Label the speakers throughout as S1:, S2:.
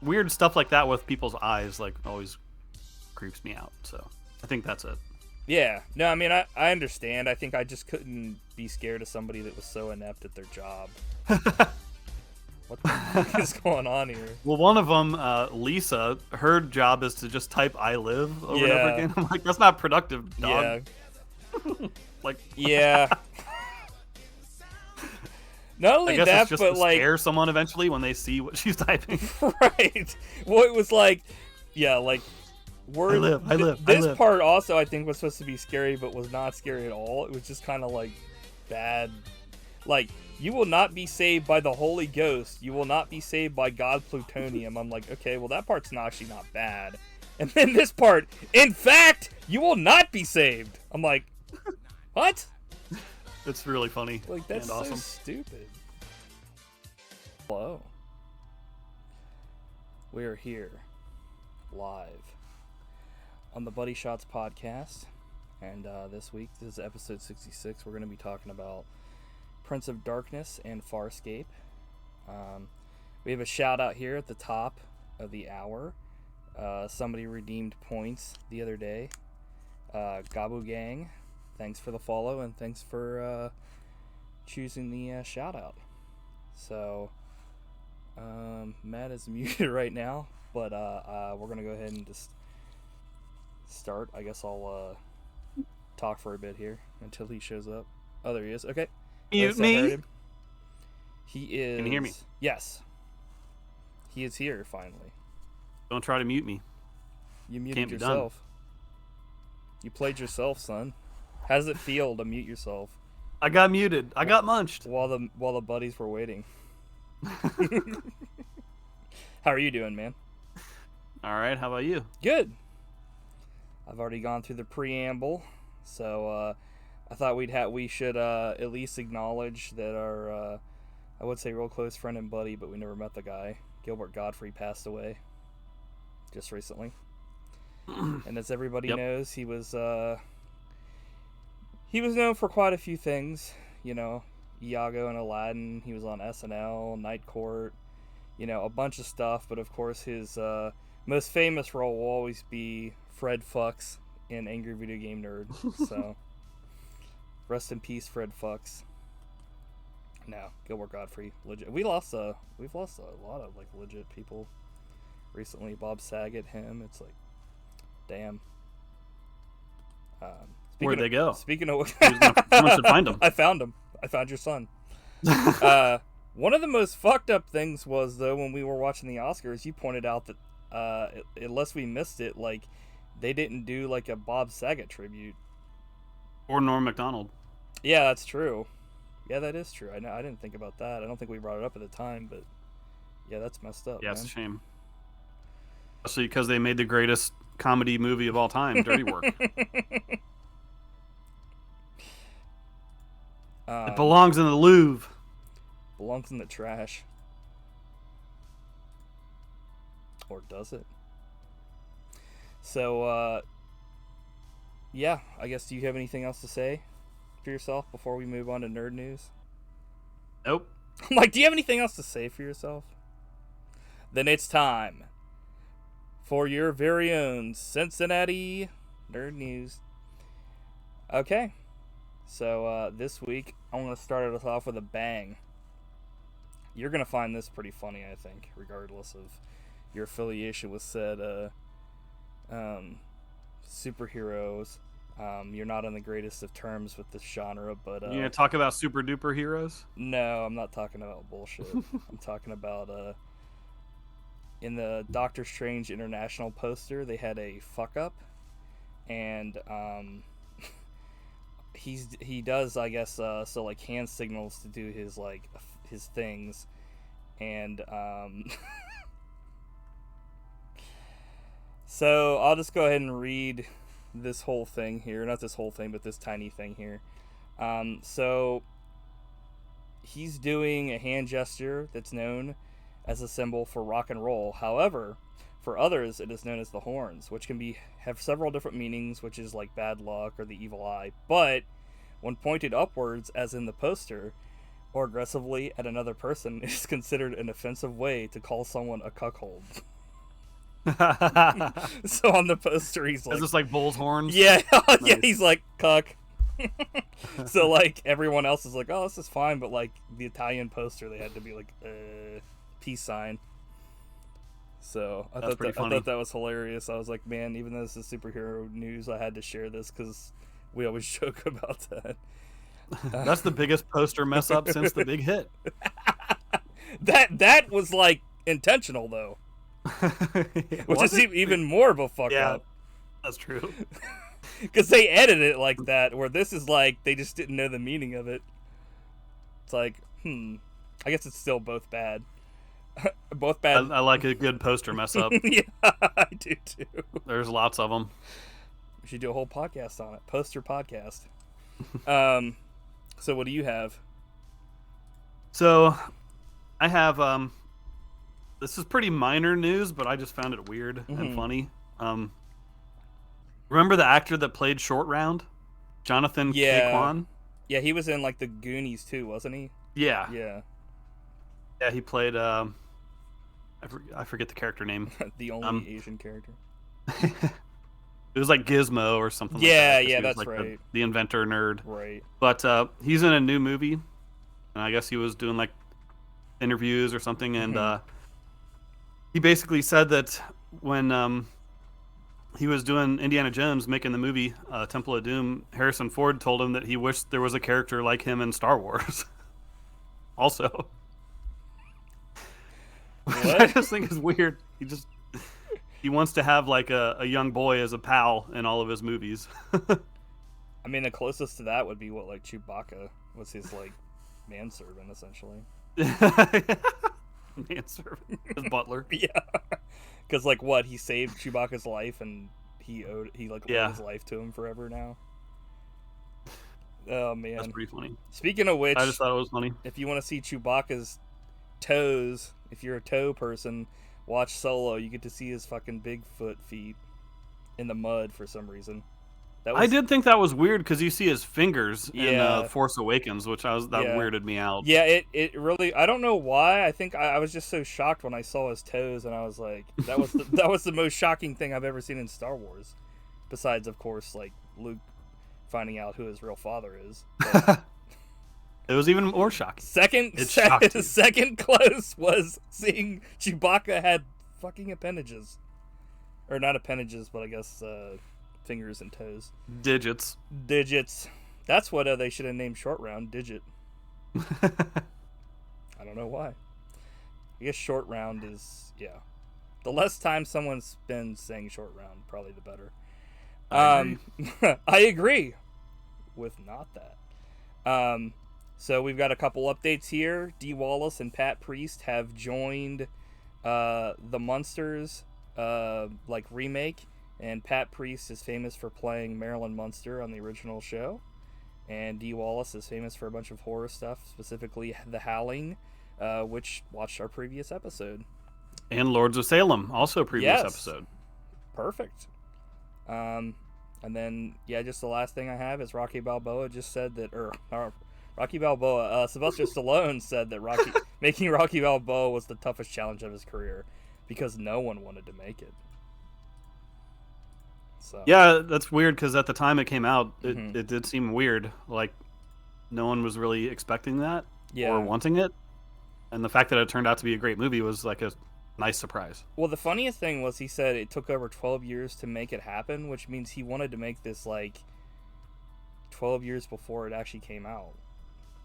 S1: weird stuff like that with people's eyes like always creeps me out. So I think that's it.
S2: Yeah. No, I mean, I understand. I think I just couldn't be scared of somebody that was so inept at their job. What the fuck is going on here?
S1: Well, one of them, Lisa, her job is to just type "I live" over and over again. I'm like, that's not productive, dog.
S2: Yeah.
S1: Like,
S2: yeah. Not only
S1: I guess
S2: that,
S1: it's just
S2: but
S1: to
S2: like
S1: scare someone eventually when they see what she's typing.
S2: Right. Well, it was like, yeah, like
S1: I live.
S2: This part also, I think, was supposed to be scary, but was not scary at all. It was just kind of like bad. Like, you will not be saved by the Holy Ghost. You will not be saved by God Plutonium. I'm like, okay, well, that part's actually not bad. And then this part, in fact, you will not be saved. I'm like, what?
S1: It's really funny.
S2: Like, that's
S1: and awesome.
S2: so stupid. Hello. We are here, live, on the Buddy Shotz podcast. And this week, this is episode 66. We're going to be talking about Prince of Darkness and Farscape. We have a shout out here at the top of the hour. Somebody redeemed points the other day. Gabu Gang, thanks for the follow and thanks for choosing the shout out. So, Matt is muted right now, but we're going to go ahead and just start. I guess I'll talk for a bit here until he shows up. Oh, there he is. Okay.
S1: Mute me?
S2: He is...
S1: Can you hear me?
S2: Yes. He is here, finally.
S1: Don't try to mute me.
S2: You muted
S1: Can't be
S2: yourself. You played yourself, son. How does it feel to mute yourself?
S1: I got muted. I got munched.
S2: While the buddies were waiting. How are you doing, man?
S1: All right. How about you?
S2: Good. I've already gone through the preamble, so I thought we should at least acknowledge that our I would say real close friend and buddy, but we never met the guy. Gilbert Godfrey passed away just recently, and as everybody knows, he was known for quite a few things. You know, Iago and Aladdin. He was on SNL, Night Court. You know, a bunch of stuff. But of course, his most famous role will always be Fred Fucks in Angry Video Game Nerd. So, rest in peace, Fred Fucks. No, Gilbert Godfrey, legit. We've lost a lot of like legit people recently. Bob Saget, him. It's like, damn.
S1: Where'd they go?
S2: Speaking of,
S1: someone should find him.
S2: I found him. I found your son. One of the most fucked up things was though when we were watching the Oscars, you pointed out that unless we missed it, like they didn't do like a Bob Saget tribute
S1: Or Norm Macdonald.
S2: Yeah, that's true. Yeah, that is true. I didn't think about that. I don't think we brought it up at the time, but yeah, that's messed up.
S1: Yeah,
S2: man.
S1: it's a shame. Especially because they made the greatest comedy movie of all time, Dirty Work. It belongs in the Louvre.
S2: Belongs in the trash. Or does it? So, yeah, I guess, do you have anything else to say for yourself before we move on to nerd news?
S1: Nope.
S2: I'm like, do you have anything else to say for yourself? Then it's time for your very own Cincinnati nerd news. Okay. So, this week, I want to start us off with a bang. You're going to find this pretty funny, I think, regardless of your affiliation with said superheroes. You're not on the greatest of terms with this genre, but...
S1: You gonna talk about super duper heroes?
S2: No, I'm not talking about bullshit. I'm talking about... in the Doctor Strange International poster, they had a fuck-up, and he does, I guess, so like hand signals to do his like his things, and so I'll just go ahead and read this whole thing here. Not this whole thing, but this tiny thing here. So he's doing a hand gesture that's known as a symbol for rock and roll. However, for others, it is known as the horns, which can have several different meanings, which is like bad luck or the evil eye. But when pointed upwards, as in the poster, or aggressively at another person is considered an offensive way to call someone a cuckold. So on the poster, he's like,
S1: is this like bull's horns?
S2: yeah,
S1: Nice.
S2: yeah, he's like, cuck. So like everyone else is like, oh, this is fine, but like the Italian poster, they had to be like, peace sign. So I thought that was hilarious. I was like, man, even though this is superhero news, I had to share this because we always joke about that.
S1: That's the biggest poster mess up since the big hit.
S2: That was like intentional though, which is even more of a fuck up.
S1: That's true.
S2: Because they edited it like that, where this is like they just didn't know the meaning of it. It's like, I guess it's still both bad. Both bad.
S1: I like a good poster mess up.
S2: Yeah, I do too.
S1: There's lots of them.
S2: We should do a whole podcast on it. Poster podcast. So what do you have?
S1: So, I have this is pretty minor news, but I just found it weird and funny. Remember the actor that played Short Round, Jonathan K. Kwan?
S2: Yeah, he was in like the Goonies too, wasn't he?
S1: Yeah.
S2: Yeah.
S1: Yeah, he played. I forget the character name.
S2: The only Asian character.
S1: It was like Gizmo or something.
S2: Yeah,
S1: like that.
S2: yeah,
S1: He was
S2: that's
S1: like
S2: right.
S1: The inventor nerd.
S2: Right.
S1: But he's in a new movie, and I guess he was doing like interviews or something, and he basically said that when he was doing Indiana Jones, making the movie Temple of Doom, Harrison Ford told him that he wished there was a character like him in Star Wars. Also.
S2: What?
S1: I just think it's weird. He wants to have like a young boy as a pal in all of his movies.
S2: I mean, the closest to that would be what, like Chewbacca was his like manservant essentially.
S1: Manservant, his butler.
S2: Yeah, because like what, he saved Chewbacca's life and he owed his life to him forever now. Oh man,
S1: That's pretty funny.
S2: Speaking of which,
S1: I just thought it was funny.
S2: If you want to see Chewbacca's toes, if you're a toe person, watch Solo. You get to see his fucking Bigfoot feet in the mud for some reason.
S1: I did think that was weird because you see his fingers
S2: Yeah.
S1: in Force Awakens, which
S2: Yeah.
S1: weirded me out.
S2: Yeah, it really. I don't know why. I think I was just so shocked when I saw his toes, and I was like, that was the most shocking thing I've ever seen in Star Wars. Besides, of course, like Luke finding out who his real father is. But
S1: It was even more shocking.
S2: second close was seeing Chewbacca had fucking appendages, or not appendages, but I guess fingers and toes.
S1: Digits.
S2: That's what they should have named Short Round. Digit. I don't know why. I guess Short Round is, yeah. The less time someone spends saying Short Round, probably the better. I agree with not that. So we've got a couple updates here. Dee Wallace and Pat Priest have joined the Munsters like remake, and Pat Priest is famous for playing Marilyn Munster on the original show, and Dee Wallace is famous for a bunch of horror stuff, specifically The Howling, which watched our previous episode.
S1: And Lords of Salem, also a previous episode.
S2: Perfect. And then, yeah, just the last thing I have is Rocky Balboa just said that, Rocky Balboa, Sylvester Stallone said that making Rocky Balboa was the toughest challenge of his career because no one wanted to make it. So.
S1: Yeah, that's weird because at the time it came out, it did seem weird. Like, no one was really expecting that or wanting it. And the fact that it turned out to be a great movie was like a nice surprise.
S2: Well, the funniest thing was he said it took over 12 years to make it happen, which means he wanted to make this like 12 years before it actually came out.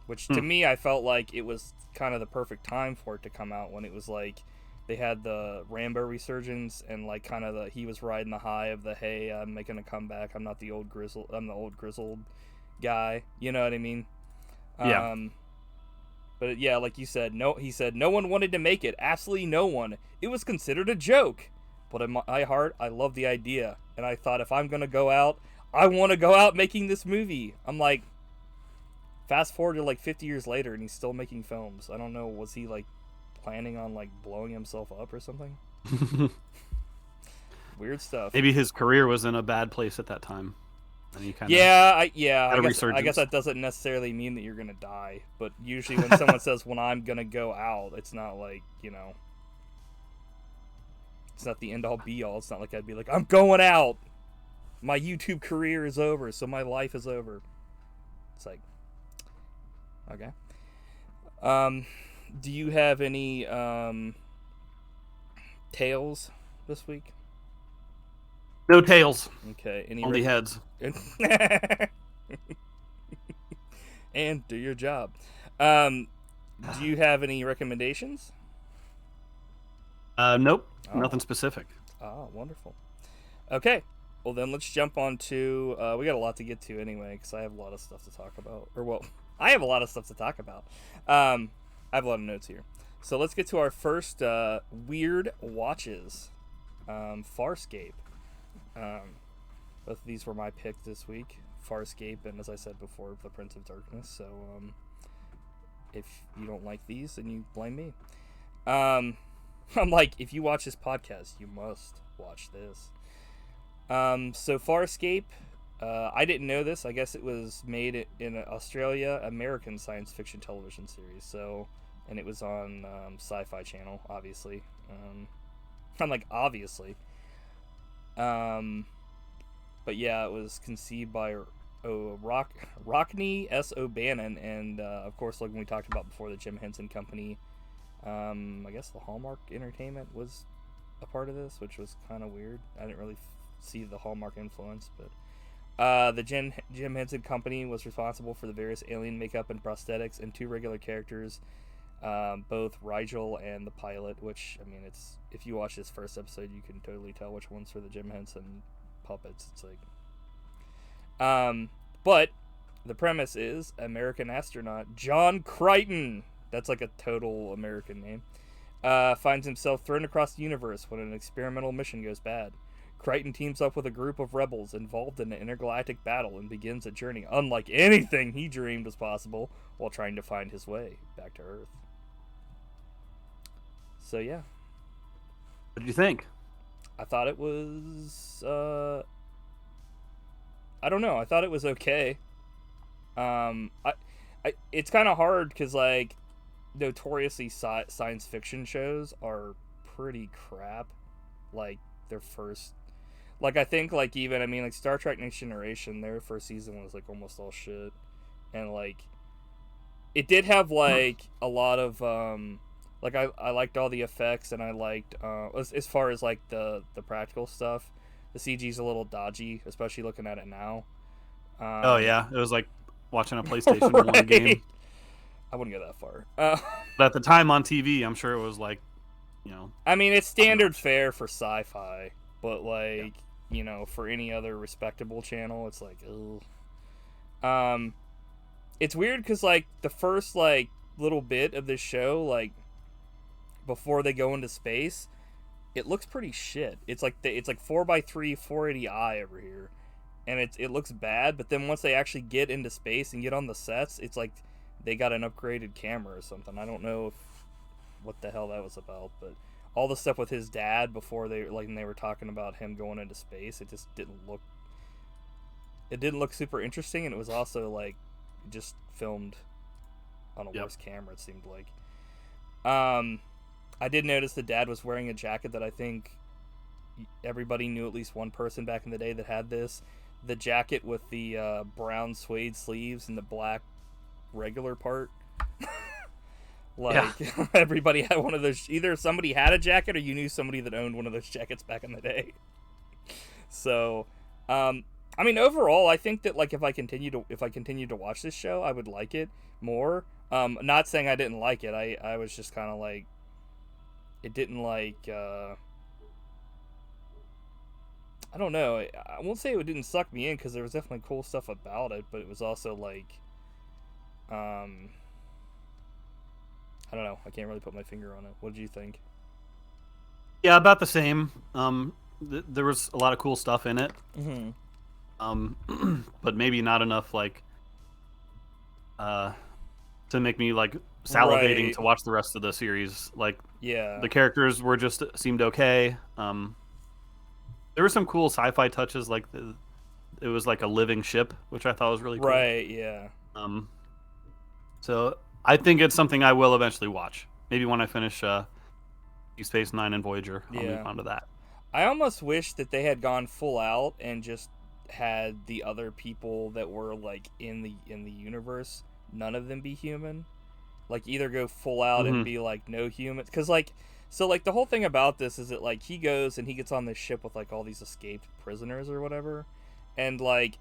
S2: Which to me, I felt like it was kind of the perfect time for it to come out when it was like they had the Rambo resurgence and like kind of he was riding the high of the, hey, I'm making a comeback. I'm the old grizzled guy. You know what I mean?
S1: Yeah.
S2: But yeah, like you said, he said no one wanted to make it. Absolutely no one. It was considered a joke. But in my heart, I love the idea. And I thought, if I'm going to go out, I want to go out making this movie. I'm like, fast forward to like 50 years later and he's still making films. I don't know, was he like planning on like blowing himself up or something? Weird stuff.
S1: Maybe his career was in a bad place at that time. and you kind of
S2: I
S1: had a
S2: guess
S1: resurgence.
S2: that doesn't necessarily mean that you're gonna die, but usually when someone says when I'm gonna go out, it's not like, it's not the end all be all. It's not like I'd be like, I'm going out. My YouTube career is over, so my life is over. It's like, okay. Do you have any tales this week?
S1: No tails.
S2: Okay.
S1: Only heads.
S2: And do your job. Do you have any recommendations?
S1: Nope. Nothing specific.
S2: Oh, wonderful. Okay. Well, then let's jump on to... we got a lot to get to anyway, because I have a lot of stuff to talk about. I have a lot of stuff to talk about. I have a lot of notes here. So let's get to our first weird watches. Farscape. Both of these were my pick this week. Farscape and, as I said before, The Prince of Darkness. So if you don't like these, then you blame me. I'm like, if you watch this podcast, you must watch this. So Farscape, I didn't know this. I guess it was made in Australia, American science fiction television series. So, and it was on Sci-Fi Channel, obviously. I'm like, obviously. But yeah, it was conceived by Rockne S. O'Bannon, and of course, like we talked about before, the Jim Henson Company. I guess the Hallmark Entertainment was a part of this, which was kind of weird. I didn't really see the Hallmark influence, but the Jim Henson Company was responsible for the various alien makeup and prosthetics and 2 regular characters, both Rigel and the pilot, which, I mean, it's, if you watch this first episode, you can totally tell which one's for the Jim Henson puppets. It's like, but the premise is American astronaut John Crichton, that's like a total American name, finds himself thrown across the universe when an experimental mission goes bad. Crichton teams up with a group of rebels involved in an intergalactic battle and begins a journey unlike anything he dreamed was possible while trying to find his way back to Earth. So yeah.
S1: What did you think?
S2: I thought it was, I don't know. I thought it was okay. It's kind of hard because, like, notoriously science fiction shows are pretty crap. Like, their first, like, I think, like, even, I mean, like, Star Trek Next Generation, their first season was, like, almost all shit. And, like, it did have, like, a lot of, like, I liked all the effects, and I liked, as far as, like, the practical stuff, the CG's a little dodgy, especially looking at it now.
S1: Oh, yeah. It was like watching a PlayStation 1 game.
S2: I wouldn't go that far.
S1: But at the time on TV, I'm sure it was like,
S2: I mean, it's standard fare for sci-fi, but, like, for any other respectable channel, it's like, ugh. It's weird because, like, the first, like, little bit of this show, like, before they go into space, it looks pretty shit. It's like 4x3 480i over here, and it looks bad. But then once they actually get into space and get on the sets, it's like they got an upgraded camera or something. I don't know what the hell that was about, but all the stuff with his dad before they were talking about him going into space, it just didn't look super interesting, and it was also like just filmed on a worse camera, it seemed like. I did notice the dad was wearing a jacket that I think everybody knew at least one person back in the day that had this. The jacket with the brown suede sleeves and the black regular part. Everybody had one of those. Either somebody had a jacket or you knew somebody that owned one of those jackets back in the day. So, I mean, overall, I think that, like, if I continue to watch this show, I would like it more. Not saying I didn't like it. I was just kind of like, it didn't, like, I don't know. I won't say it didn't suck me in, because there was definitely cool stuff about it, but it was also like, I don't know. I can't really put my finger on it. What did you think?
S1: Yeah, about the same. There was a lot of cool stuff in it.
S2: Mm-hmm.
S1: But maybe not enough, like, to make me, like, salivating to watch the rest of the series. Like,
S2: yeah,
S1: the characters seemed okay. There were some cool sci-fi touches, like it was like a living ship, which I thought was really cool.
S2: Right, yeah.
S1: So I think it's something I will eventually watch. Maybe when I finish Deep Space Nine and Voyager, I'll move on to that.
S2: I almost wish that they had gone full out and just had the other people that were like in the universe, none of them be human. Like either go full out and be like no humans, because like the whole thing about this is that like he goes and he gets on this ship with like all these escaped prisoners or whatever, and like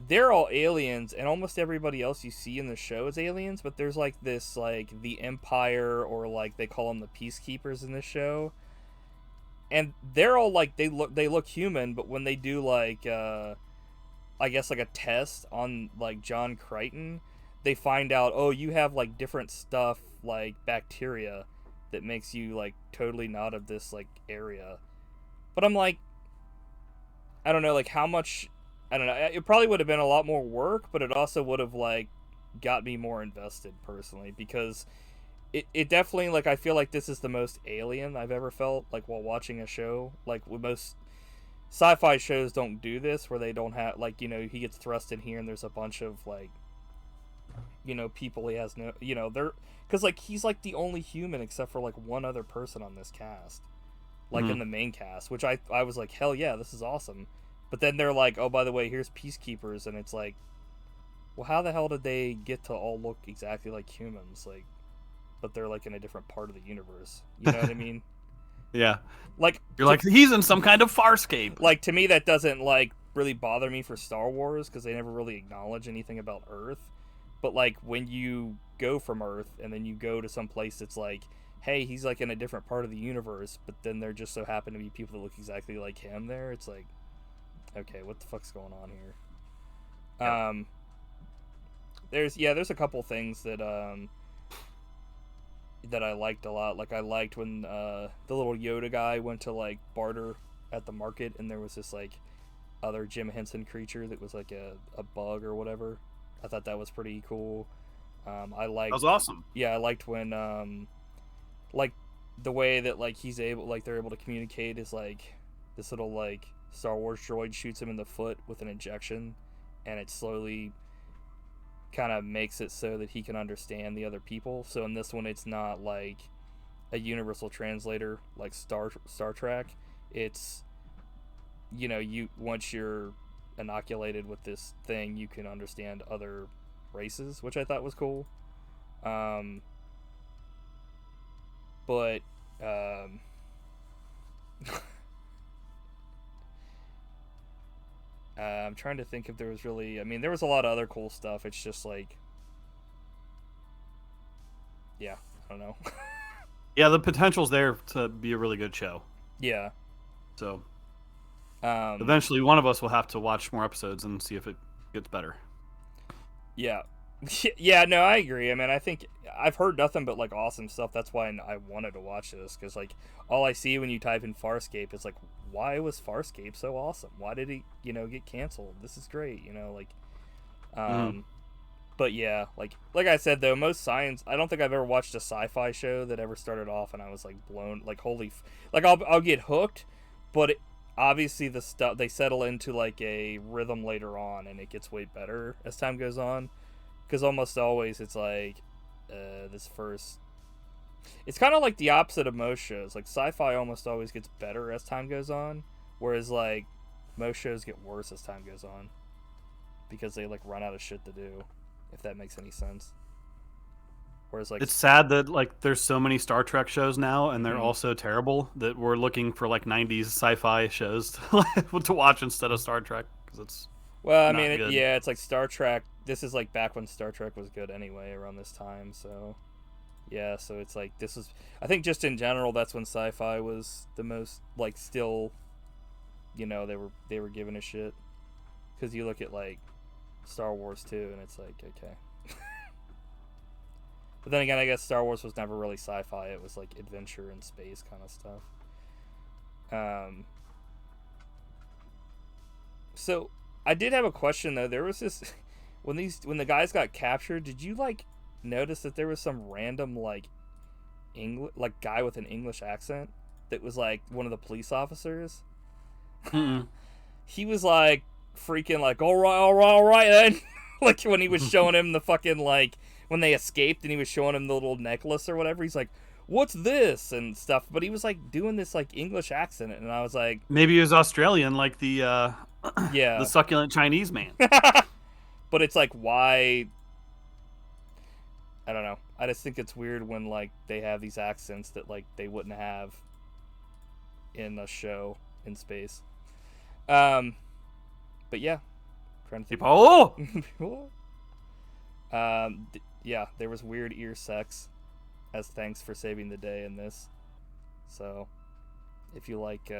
S2: they're all aliens, and almost everybody else you see in the show is aliens, but there's like this like the Empire, or like they call them the Peacekeepers in this show, and they're all like they look human, but when they do like I guess like a test on like John Crichton, they find out, oh, you have like different stuff like bacteria that makes you like totally not of this like area. But I'm like, I don't know, like how much, I don't know, it probably would have been a lot more work, but it also would have like got me more invested personally, because it definitely, like, I feel like this is the most alien I've ever felt like while watching a show. Like with most sci-fi shows don't do this, where they don't have like, you know, he gets thrust in here and there's a bunch of like, you know, people he has no, you know, they're, because like he's like the only human except for like one other person on this cast, like in the main cast, which I was like, hell yeah, this is awesome. But then they're like, oh, by the way, here's Peacekeepers, and it's like, well, how the hell did they get to all look exactly like humans, like, but they're like in a different part of the universe, you know what I mean?
S1: Yeah,
S2: like
S1: you're like, he's in some kind of Farscape.
S2: Like, to me, that doesn't like really bother me for Star Wars, because they never really acknowledge anything about Earth. But like when you go from Earth and then you go to some place that's like, hey, he's like in a different part of the universe, but then there just so happen to be people that look exactly like him there, it's like, okay, what the fuck's going on here? Yep. There's a couple things that that I liked a lot. Like I liked when the little Yoda guy went to like barter at the market, and there was this like other Jim Henson creature that was like a bug or whatever. I thought that was pretty cool. I liked,
S1: that was awesome.
S2: Yeah, I liked when like the way that like he's able, like they're able to communicate is like this little like Star Wars droid shoots him in the foot with an injection, and it slowly kind of makes it so that he can understand the other people. So in this one, it's not like a universal translator like Star Trek. It's, you know, you, once you're inoculated with this thing, you can understand other races, which I thought was cool. But I'm trying to think if there was really, I mean, there was a lot of other cool stuff. It's just like, yeah, I don't know.
S1: Yeah, the potential's there to be a really good show.
S2: Yeah.
S1: So eventually one of us will have to watch more episodes and see if it gets better.
S2: Yeah. Yeah, no, I agree. I mean, I think I've heard nothing but like awesome stuff. That's why I wanted to watch this, because like all I see when you type in Farscape is like, why was Farscape so awesome? Why did it, you know, get canceled? This is great, you know, like But yeah, like I said though, most science, I don't think I've ever watched a sci-fi show that ever started off and I was like blown, like holy like I'll get hooked, but obviously the stuff, they settle into like a rhythm later on and it gets way better as time goes on. Because almost always it's like this first, it's kind of like the opposite of most shows. Like sci-fi almost always gets better as time goes on, whereas like most shows get worse as time goes on, because they like run out of shit to do, if that makes any sense. Whereas like,
S1: it's sad that like there's so many Star Trek shows now, and they're all so terrible that we're looking for like 90s sci-fi shows to watch instead of Star Trek, because it's,
S2: well, I mean, it's like Star Trek. This is like back when Star Trek was good anyway, around this time. So, yeah. So it's like this is. I think just in general, that's when sci-fi was the most like still. You know, they were giving a shit, because you look at like Star Wars too, and it's like, okay. But then again, I guess Star Wars was never really sci-fi. It was like adventure and space kind of stuff. So I did have a question though. There was this when the guys got captured. Did you like notice that there was some random like guy with an English accent that was like one of the police officers?
S1: Mm-mm.
S2: He was like freaking like, all right, then. Like when he was showing him the fucking like when they escaped and he was showing him the little necklace or whatever. He's like, "What's this?" and stuff. But he was like doing this like English accent, and I was like,
S1: maybe he was Australian, like the
S2: yeah,
S1: the succulent Chinese man.
S2: But it's like, why? I don't know. I just think it's weird when like they have these accents that like they wouldn't have in a show in space. But yeah, trying to think.
S1: Oh,
S2: Yeah, there was weird ear sex as thanks for saving the day in this. So, if you like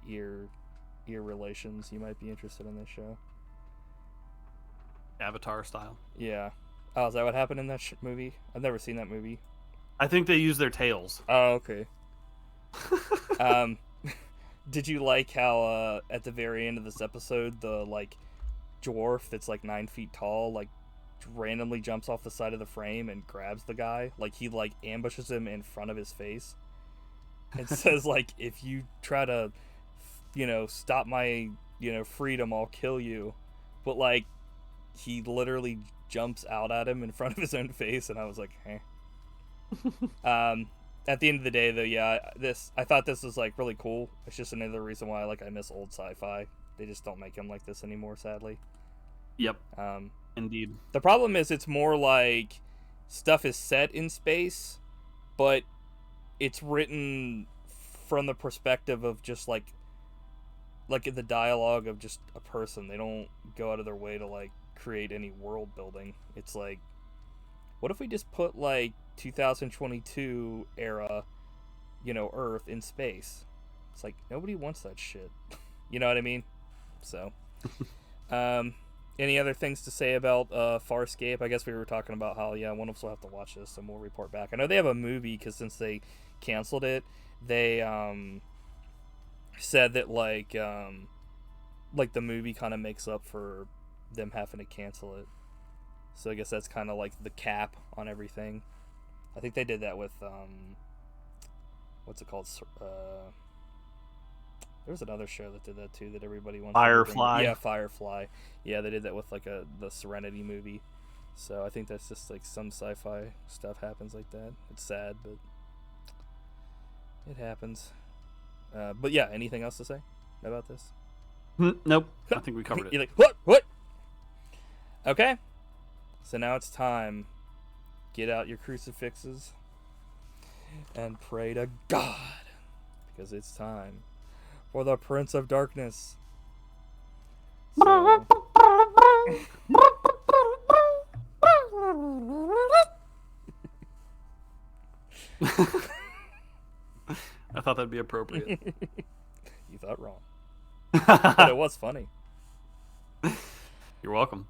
S2: ear relations, you might be interested in this show.
S1: Avatar style.
S2: Yeah. Oh, is that what happened in that movie? I've never seen that movie.
S1: I think they use their tails.
S2: Oh, okay. Did you like how at the very end of this episode, the like dwarf that's like 9 feet tall, like randomly jumps off the side of the frame and grabs the guy? Like he like ambushes him in front of his face and says like, if you try to, stop my, freedom, I'll kill you. But like, he literally jumps out at him in front of his own face, and I was like, eh. At the end of the day, though, yeah, I thought this was like really cool. It's just another reason why like I miss old sci-fi. They just don't make them like this anymore, sadly.
S1: Yep. Indeed.
S2: The problem is it's more like stuff is set in space, but it's written from the perspective of just like the dialogue of just a person. They don't go out of their way to like create any world building. It's like, what if we just put like 2022 era, Earth in space? It's like nobody wants that shit. You know what I mean? So, any other things to say about Farscape? I guess we were talking about how one of us will have to watch this and we'll report back. I know they have a movie because since they canceled it, they said that like the movie kind of makes up for them having to cancel it. So I guess that's kind of like the cap on everything. I think they did that with what's it called? There was another show that did that too that everybody wants.
S1: Firefly.
S2: Yeah, Firefly. Yeah, they did that with like the Serenity movie. So I think that's just like some sci-fi stuff happens like that. It's sad, but it happens. But yeah, anything else to say about this?
S1: Nope. I think we covered it.
S2: You're like, what? Okay. So now it's time. Get out your crucifixes and pray to God, because it's time for the Prince of Darkness. So...
S1: I thought that'd be appropriate.
S2: You thought wrong. But it was funny.
S1: You're welcome.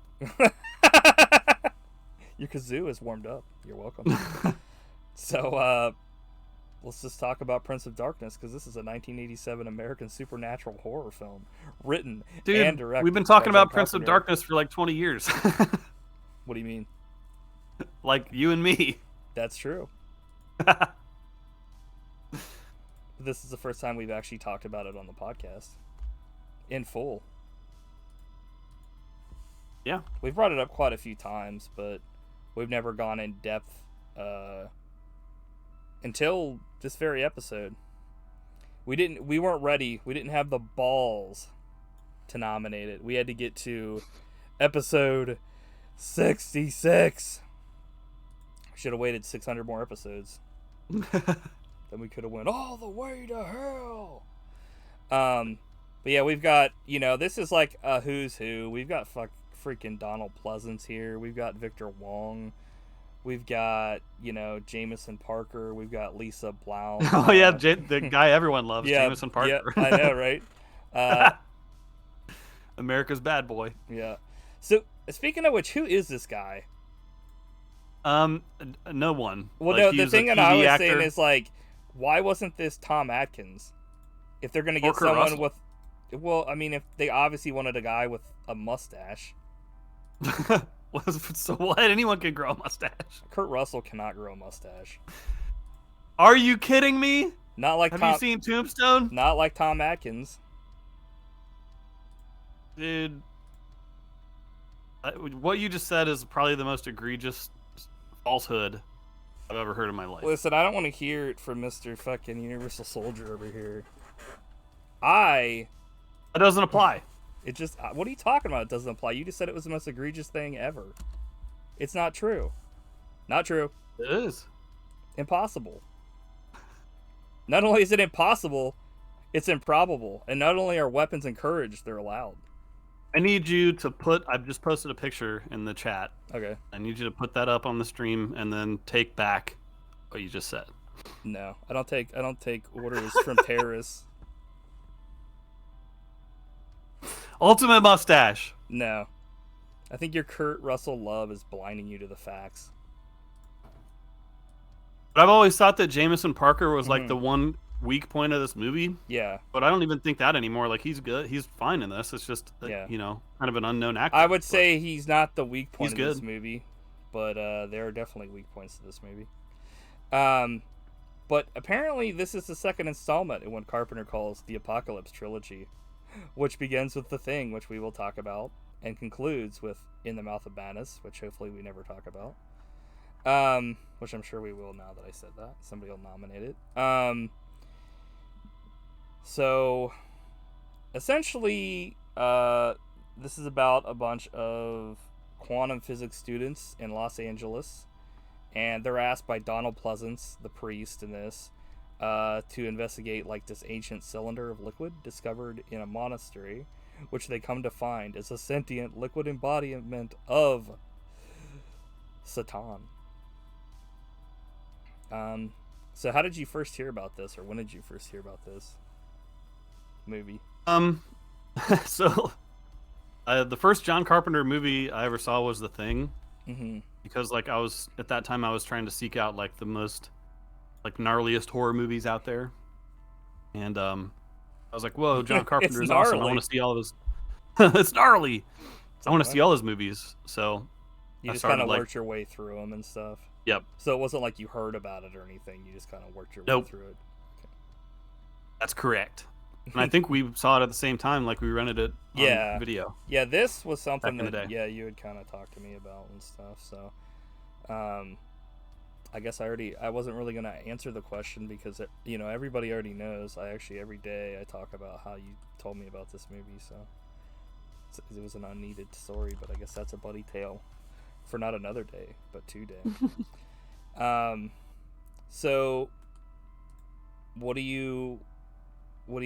S2: Your kazoo is warmed up. You're welcome. So, let's just talk about Prince of Darkness, because this is a 1987 American supernatural horror film written and directed.
S1: We've been talking
S2: by
S1: about
S2: John
S1: Prince of
S2: Carpenter.
S1: Darkness for like 20 years.
S2: What do you mean?
S1: Like you and me.
S2: That's true. This is the first time we've actually talked about it on the podcast in full.
S1: Yeah.
S2: We've brought it up quite a few times, but we've never gone in depth until this very episode. We weren't ready. We didn't have the balls to nominate it. We had to get to episode 66. Should have waited 600 more episodes. Then we could have went all the way to hell. But yeah, we've got, this is like a who's who. We've got freaking Donald Pleasance here. We've got Victor Wong. We've got, Jameson Parker. We've got Lisa Blount.
S1: Oh yeah, the guy everyone loves,
S2: yeah,
S1: Jameson Parker.
S2: Yeah, I know, right?
S1: America's bad boy.
S2: Yeah. So speaking of which, who is this guy?
S1: No one.
S2: Well,
S1: like,
S2: no, the thing that I was
S1: actor.
S2: saying is like, why wasn't this Tom Atkins? If they're gonna get
S1: Kurt
S2: someone
S1: Russell.
S2: with, well, I mean, if they obviously wanted a guy with a mustache.
S1: So what? Anyone can grow a mustache.
S2: Kurt Russell cannot grow a mustache.
S1: Are you kidding me?
S2: Not like
S1: Have
S2: Tom.
S1: you seen Tombstone?
S2: Not like Tom Atkins.
S1: Dude, What you just said is probably the most egregious falsehood I've ever heard in my life.
S2: Listen, I don't want to hear it from Mr. fucking Universal Soldier over here. That
S1: doesn't apply.
S2: It just... What are you talking about? It doesn't apply. You just said it was the most egregious thing ever. It's not true. Not true.
S1: It is.
S2: Impossible. Not only is it impossible, it's improbable. And not only are weapons encouraged, they're allowed.
S1: I need you to put... I've just posted a picture in the chat.
S2: Okay.
S1: I need you to put that up on the stream and then take back what you just said.
S2: No, I don't take orders from terrorists.
S1: Ultimate mustache.
S2: No. I think your Kurt Russell love is blinding you to the facts.
S1: But I've always thought that Jameson Parker was like the one weak point of this movie.
S2: Yeah.
S1: But I don't even think that anymore. Like, he's good. He's fine in this. It's just, you know, kind of an unknown actor.
S2: I would say he's not the weak point of
S1: good.
S2: this movie, but there are definitely weak points to this movie. But apparently this is the second installment in what Carpenter calls the Apocalypse Trilogy, which begins with The Thing, which we will talk about, and concludes with In the Mouth of Madness, which hopefully we never talk about. Which I'm sure we will now that I said that. Somebody will nominate it. So, essentially, this is about a bunch of quantum physics students in Los Angeles, and they're asked by Donald Pleasance, the priest in this, to investigate like this ancient cylinder of liquid discovered in a monastery, which they come to find is a sentient liquid embodiment of Satan. So how did you first hear about this, or when did you first hear about this movie?
S1: So the first John Carpenter movie I ever saw was The Thing.
S2: Mm-hmm.
S1: Because like I was at that time I was trying to seek out like the most like gnarliest horror movies out there, and I was like, whoa, John Carpenter is awesome. I want to see all of his. It's gnarly. I want to see all his movies. So
S2: you just kind of worked your way through them and stuff.
S1: Yep.
S2: So it wasn't like you heard about it or anything. You just kind of worked your way through it. Okay.
S1: That's correct. And I think we saw it at the same time, like we rented it on video.
S2: Yeah, this was something
S1: that
S2: you had kind of talked to me about and stuff. So, I guess I wasn't really gonna answer the question because everybody already knows. Every day I talk about how you told me about this movie, so it was an unneeded story. But I guess that's a buddy tale for not another day, but 2 days. So what do you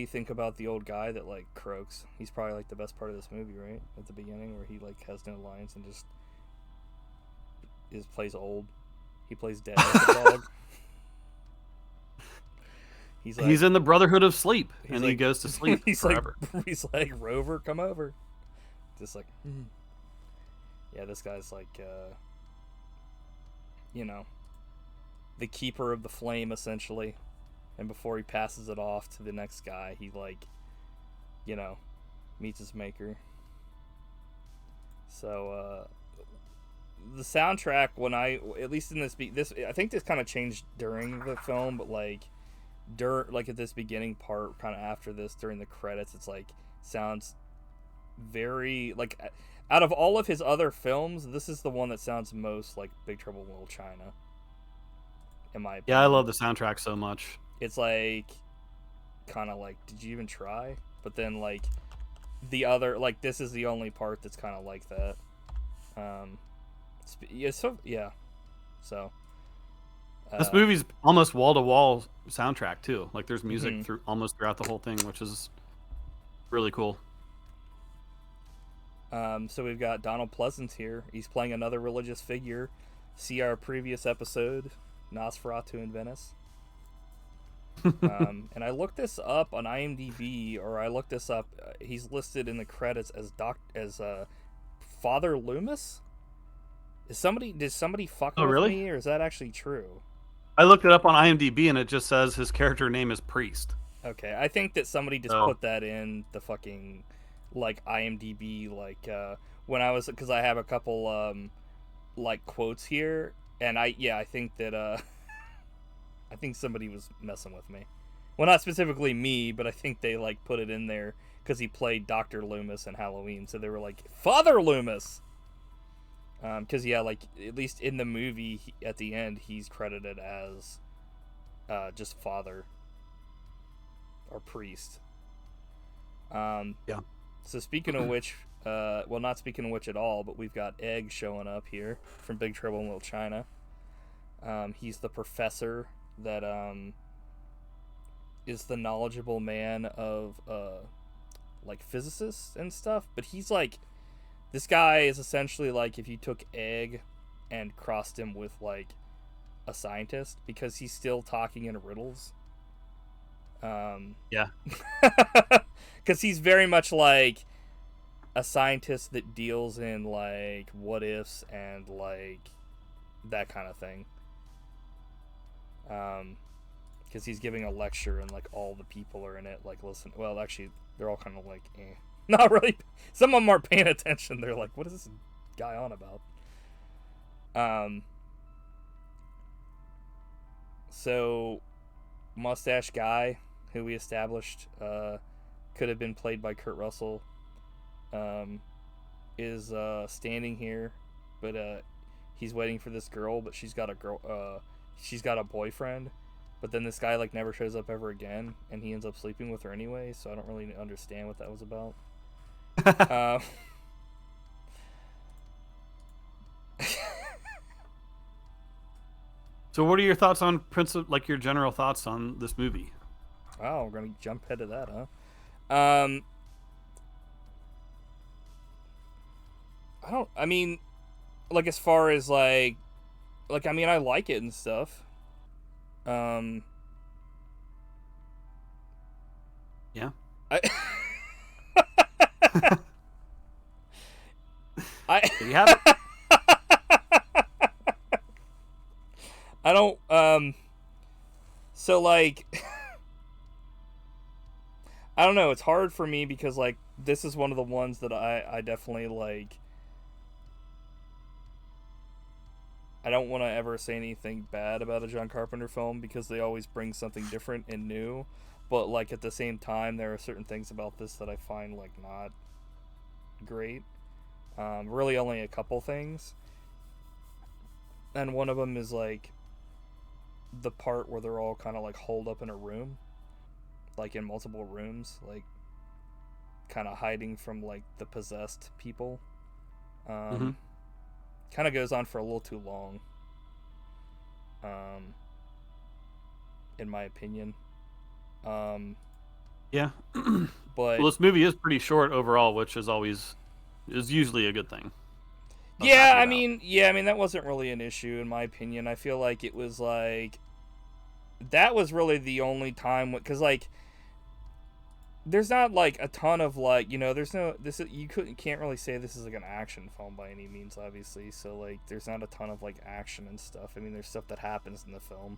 S2: think about the old guy that like croaks? He's probably like the best part of this movie, right? At the beginning, where he like has no lines and just plays old. He plays dead as a dog. He's
S1: in the Brotherhood of Sleep, and he goes to sleep forever.
S2: He's like, Rover, come over. Just like, yeah, this guy's like, the keeper of the flame, essentially. And before he passes it off to the next guy, he like, meets his maker. So, the soundtrack, at least in this, I think this kind of changed during the film, but like at this beginning part, kind of after this, during the credits, it's like sounds very like, out of all of his other films, this is the one that sounds most like Big Trouble in Little China. In my opinion.
S1: Yeah, I love the soundtrack so much.
S2: It's like, kind of like, did you even try? But then like the other, like this is the only part that's kind of like that. So
S1: this movie's almost wall-to-wall soundtrack too. Like there's music through almost throughout the whole thing, which is really cool.
S2: So we've got Donald Pleasance here. He's playing another religious figure. See our previous episode, Nosferatu in Venice. And I looked this up on IMDb, or I looked this up. He's listed in the credits as Father Loomis. Did somebody fuck with me, or is that actually true?
S1: I looked it up on IMDb, and it just says his character name is Priest.
S2: Okay, I think that somebody just put that in the fucking like IMDb, like when I was, because I have a couple like quotes here, and I think that I think somebody was messing with me. Well, not specifically me, but I think they like put it in there because he played Dr. Loomis in Halloween, so they were like, Father Loomis. Because yeah, like at least in the movie, at the end, he's credited as just father or priest.
S1: Yeah.
S2: So speaking of which, well, not speaking of which at all, but we've got Egg showing up here from Big Trouble in Little China. He's the professor that is the knowledgeable man of like physicists and stuff, but he's like, this guy is essentially like if you took Egg and crossed him with like a scientist, because he's still talking in riddles.
S1: Yeah.
S2: Because he's very much like a scientist that deals in like what ifs and like that kind of thing. Because he's giving a lecture and like all the people are in it like listen. Well, actually, they're all kind of like, not really. Some of them aren't paying attention. They're like, what is this guy on about? So, mustache guy, who we established could have been played by Kurt Russell, is standing here, but he's waiting for this girl, but she's got a boyfriend, but then this guy like never shows up ever again, and he ends up sleeping with her anyway. So I don't really understand what that was about.
S1: So what are your thoughts on like your general thoughts on this movie?
S2: Oh, we're gonna jump ahead to that, huh? I mean, like as far as like I mean, I like it and stuff.
S1: Yeah. There you have it.
S2: I don't, so like, I don't know, it's hard for me because like, this is one of the ones that I definitely like, I don't want to ever say anything bad about a John Carpenter film because they always bring something different and new, but like at the same time, there are certain things about this that I find like not great. Really only a couple things. And one of them is like, the part where they're all kind of like holed up in a room, like in multiple rooms, like kind of hiding from like the possessed people. Kind of goes on for a little too long, in my opinion.
S1: Yeah.
S2: But
S1: well, this movie is pretty short overall, which is usually a good thing.
S2: I mean that wasn't really an issue in my opinion. I feel like it was like, that was really the only time, because like there's not like a ton of like, there's no, can't really say this is like an action film by any means, obviously. So like there's not a ton of like action and stuff. I mean, there's stuff that happens in the film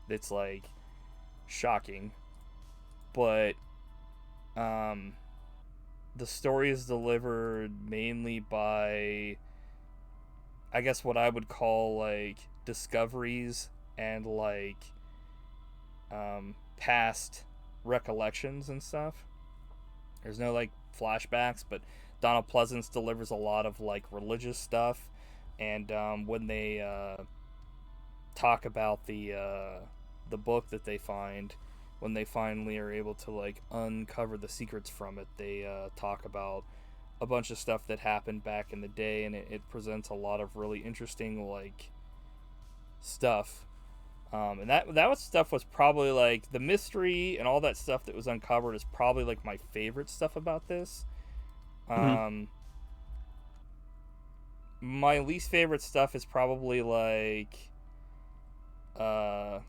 S2: that's like shocking, but the story is delivered mainly by, I guess, what I would call like discoveries and like past recollections and stuff. There's no like flashbacks, but Donald Pleasance delivers a lot of like religious stuff, and when they talk about the book that they find, when they finally are able to like uncover the secrets from it, they talk about a bunch of stuff that happened back in the day, and it presents a lot of really interesting like stuff. And that stuff was probably like the mystery and all that stuff that was uncovered is probably like my favorite stuff about this. My least favorite stuff is probably like the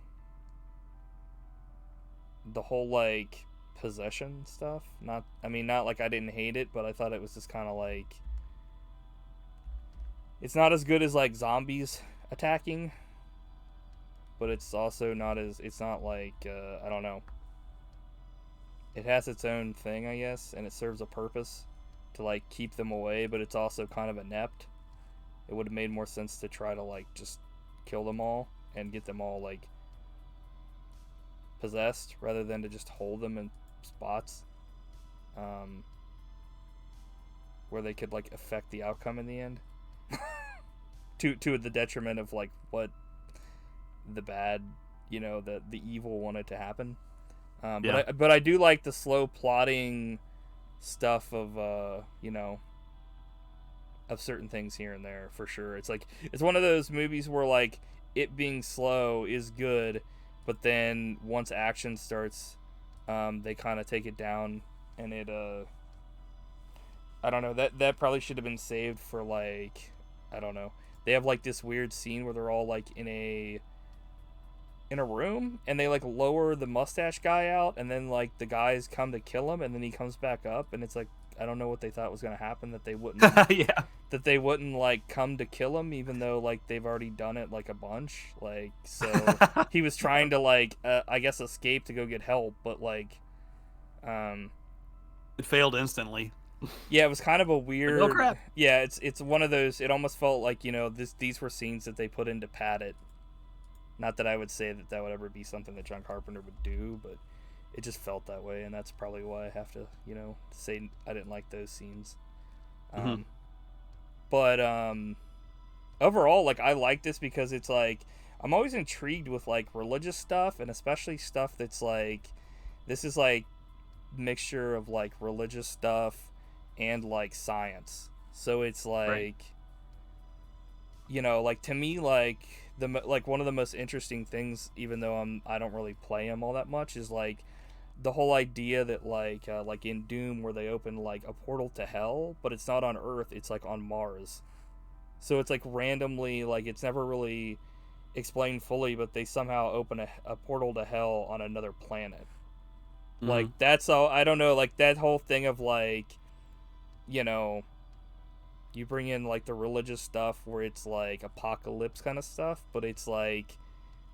S2: whole like possession stuff. Not like I didn't hate it, but I thought it was just kind of like, it's not as good as like zombies attacking, but it's also not like I don't know, it has its own thing, I guess, and it serves a purpose to like keep them away, but it's also kind of inept. It would have made more sense to try to like just kill them all and get them all like possessed rather than to just hold them in spots where they could like affect the outcome in the end. to the detriment of like what the bad, the evil wanted to happen. But I do like the slow plotting stuff of of certain things here and there for sure. It's like it's one of those movies where like it being slow is good, but then once action starts, they kind of take it down, and it I don't know, that probably should have been saved for like, I don't know. They have like this weird scene where they're all like in a room, and they like lower the mustache guy out, and then like the guys come to kill him, and then he comes back up, and it's like, I don't know what they thought was going to happen, that they wouldn't that they wouldn't like come to kill him, even though like they've already done it like a bunch, like, so he was trying to like I guess escape to go get help, but like
S1: it failed instantly.
S2: Yeah, it was kind of a weird.
S1: Oh crap!
S2: Yeah, it's one of those. It almost felt like these were scenes that they put in to pad it. Not that I would say that would ever be something that John Carpenter would do, but it just felt that way, and that's probably why I have to say I didn't like those scenes. But overall, like, I like this because it's like I'm always intrigued with like religious stuff, and especially stuff that's like, this is like mixture of like religious stuff and like science. So it's like, right. Like to me, like one of the most interesting things, even though I don't really play them all that much, is like the whole idea that like in Doom, where they open like a portal to hell, but it's not on Earth, it's like on Mars. So it's like randomly, like it's never really explained fully, but they somehow open a portal to hell on another planet. Mm-hmm. Like that's all. I don't know, like that whole thing of like, you bring in like the religious stuff where it's like apocalypse kind of stuff, but it's like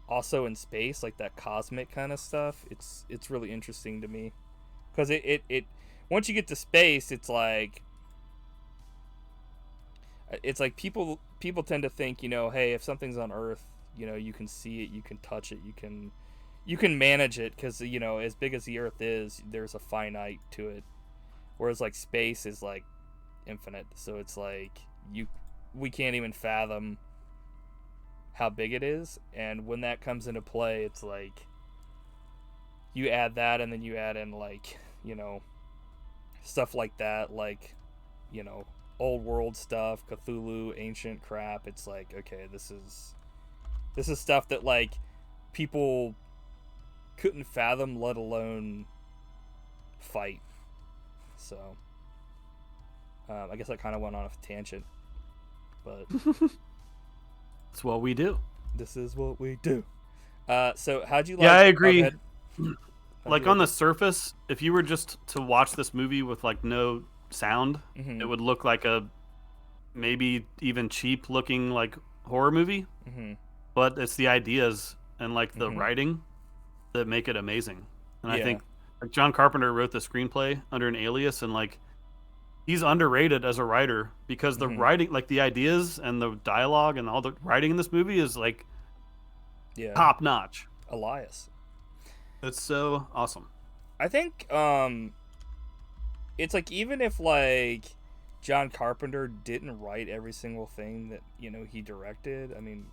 S2: also in space, like that cosmic kind of stuff. It's really interesting to me, because it once you get to space, it's like people tend to think, hey, if something's on Earth, you can see it, you can touch it, you can manage it, because as big as the Earth is, there's a finite to it, whereas like space is like infinite, so it's like we can't even fathom how big it is. And when that comes into play, it's like you add that, and then you add in like stuff like that, like old world stuff, Cthulhu, ancient crap. It's like, okay, this is stuff that like people couldn't fathom, let alone fight. So I guess I kind of went on a tangent, but
S1: that's what we do.
S2: This is what we do. So how'd you like?
S1: Yeah, I agree. Like on the surface, if you were just to watch this movie with like no sound, mm-hmm. it would look like a maybe even cheap looking like horror movie. Mm-hmm. But it's the ideas and like the mm-hmm. writing that make it amazing. And I think like John Carpenter wrote the screenplay under an alias, and like he's underrated as a writer, because the mm-hmm. writing, like the ideas and the dialogue and all the writing in this movie is like top notch.
S2: Elias.
S1: It's so awesome.
S2: I think it's like, even if like John Carpenter didn't write every single thing that he directed, I mean,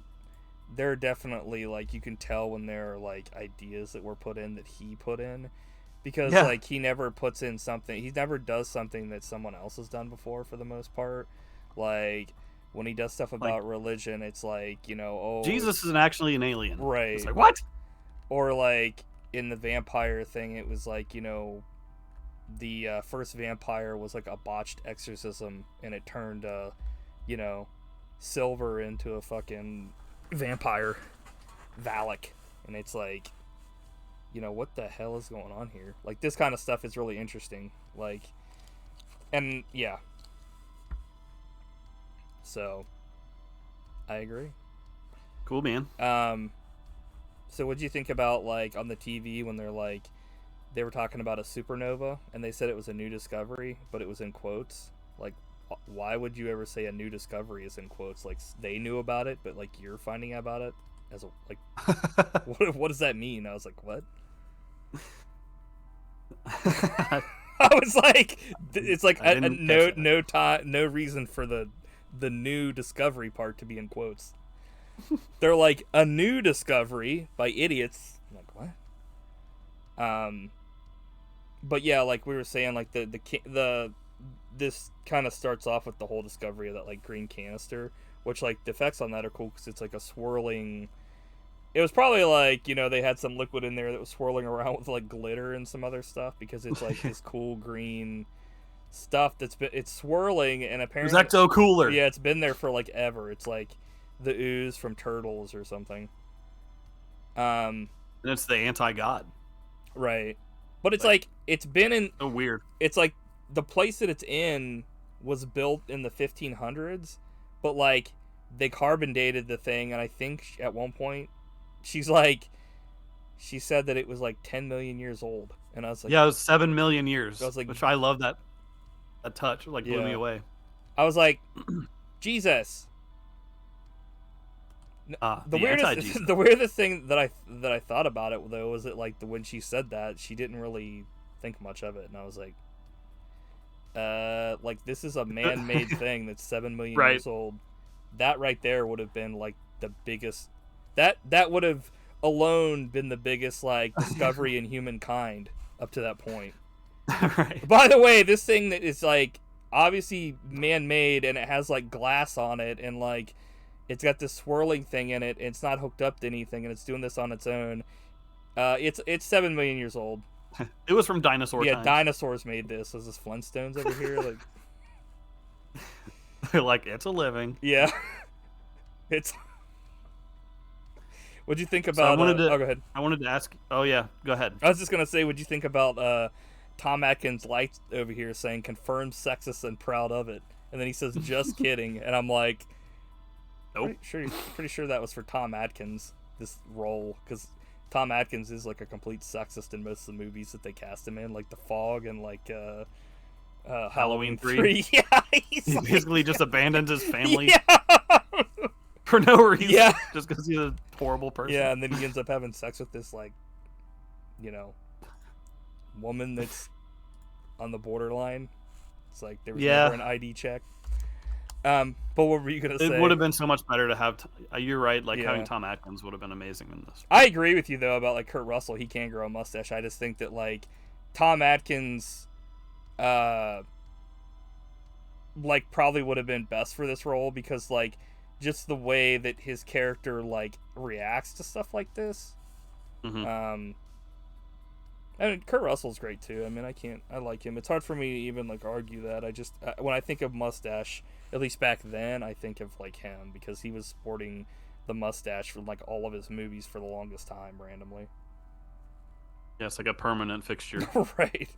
S2: there are definitely, like, you can tell when there are like ideas that were put in that he put in, because like he never puts in something, he never does something that someone else has done before, for the most part. Like when he does stuff about like, religion, it's like, oh,
S1: Jesus isn't actually an alien,
S2: right?
S1: It's like, what?
S2: Or like in the vampire thing, it was like, the first vampire was like a botched exorcism, and it turned Silver into a fucking vampire, Valak, and it's like, what the hell is going on here? Like, this kind of stuff is really interesting, like, and yeah, so I agree.
S1: Cool, man.
S2: So what'd you think about, like, on the TV when they were talking about a supernova, and they said it was a new discovery, but it was in quotes? Like, why would you ever say a new discovery is in quotes? Like, they knew about it, but like you're finding out about it as a, like, what does that mean? I was like, what? I was like, it's like no reason for the the new discovery part to be in quotes. They're like, a new discovery by idiots. I'm like, what? But yeah, like we were saying, like the this kind of starts off with the whole discovery of that like green canister, which like the effects on that are cool because it's like a swirling. It was probably like, you know, they had some liquid in there that was swirling around with like glitter and some other stuff because it's like this cool green stuff it's swirling, and apparently
S1: it was Ecto Cooler.
S2: Yeah, it's been there for like ever. It's like the ooze from Turtles or something.
S1: And it's the anti-god.
S2: Right. But it's like it's been in
S1: so weird.
S2: It's like the place that it's in was built in the 1500s, but like they carbon dated the thing, and I think at one point she said that it was like 10 million years old, and I was like,
S1: yeah, it was 7 million years. I was
S2: like,
S1: which I love that touch, like blew me away.
S2: I was like, Jesus.
S1: The
S2: weirdest thing that I thought about it though was that like when she said that, she didn't really think much of it, and I was like this is a man-made thing that's 7 million years old. That right there would have been like the biggest. That would have alone been the biggest like discovery in humankind up to that point.
S1: Right.
S2: By the way, this thing that is like obviously man-made, and it has like glass on it, and like it's got this swirling thing in it, and it's not hooked up to anything, and it's doing this on its own. It's 7 million years old.
S1: It was from dinosaur times.
S2: Dinosaurs made this. Is this Flintstones over here? Like,
S1: they're like, it's a living.
S2: Yeah. It's. What'd you think about?
S1: So
S2: go ahead.
S1: I wanted to ask. Oh yeah, go ahead.
S2: I was just gonna say, what'd you think about Tom Atkins' light over here saying confirmed sexist and proud of it, and then he says just kidding, and I'm like,
S1: nope.
S2: Pretty sure that was for Tom Atkins, this role, because Tom Atkins is like a complete sexist in most of the movies that they cast him in, like The Fog and like
S1: Halloween 3.
S2: Yeah,
S1: he basically just abandoned his family.
S2: Yeah.
S1: For no reason.
S2: Yeah.
S1: Just because he's a horrible person.
S2: Yeah, and then he ends up having sex with this, like, you know, woman that's on the borderline. It's like there was never an ID check. But what were you going to say?
S1: It would have been so much better to have... you're right. Like, having Tom Atkins would have been amazing in this.
S2: I agree with you, though, about, like, Kurt Russell. He can grow a mustache. I just think that, like, Tom Atkins... like, probably would have been best for this role because, like, just the way that his character like reacts to stuff like this.
S1: Mm-hmm.
S2: And Kurt Russell's great too. I mean, I like him. It's hard for me to even like argue that. I just when I think of mustache, at least back then, I think of like him because he was sporting the mustache from like all of his movies for the longest time randomly.
S1: Yeah, it's like a permanent fixture.
S2: Right.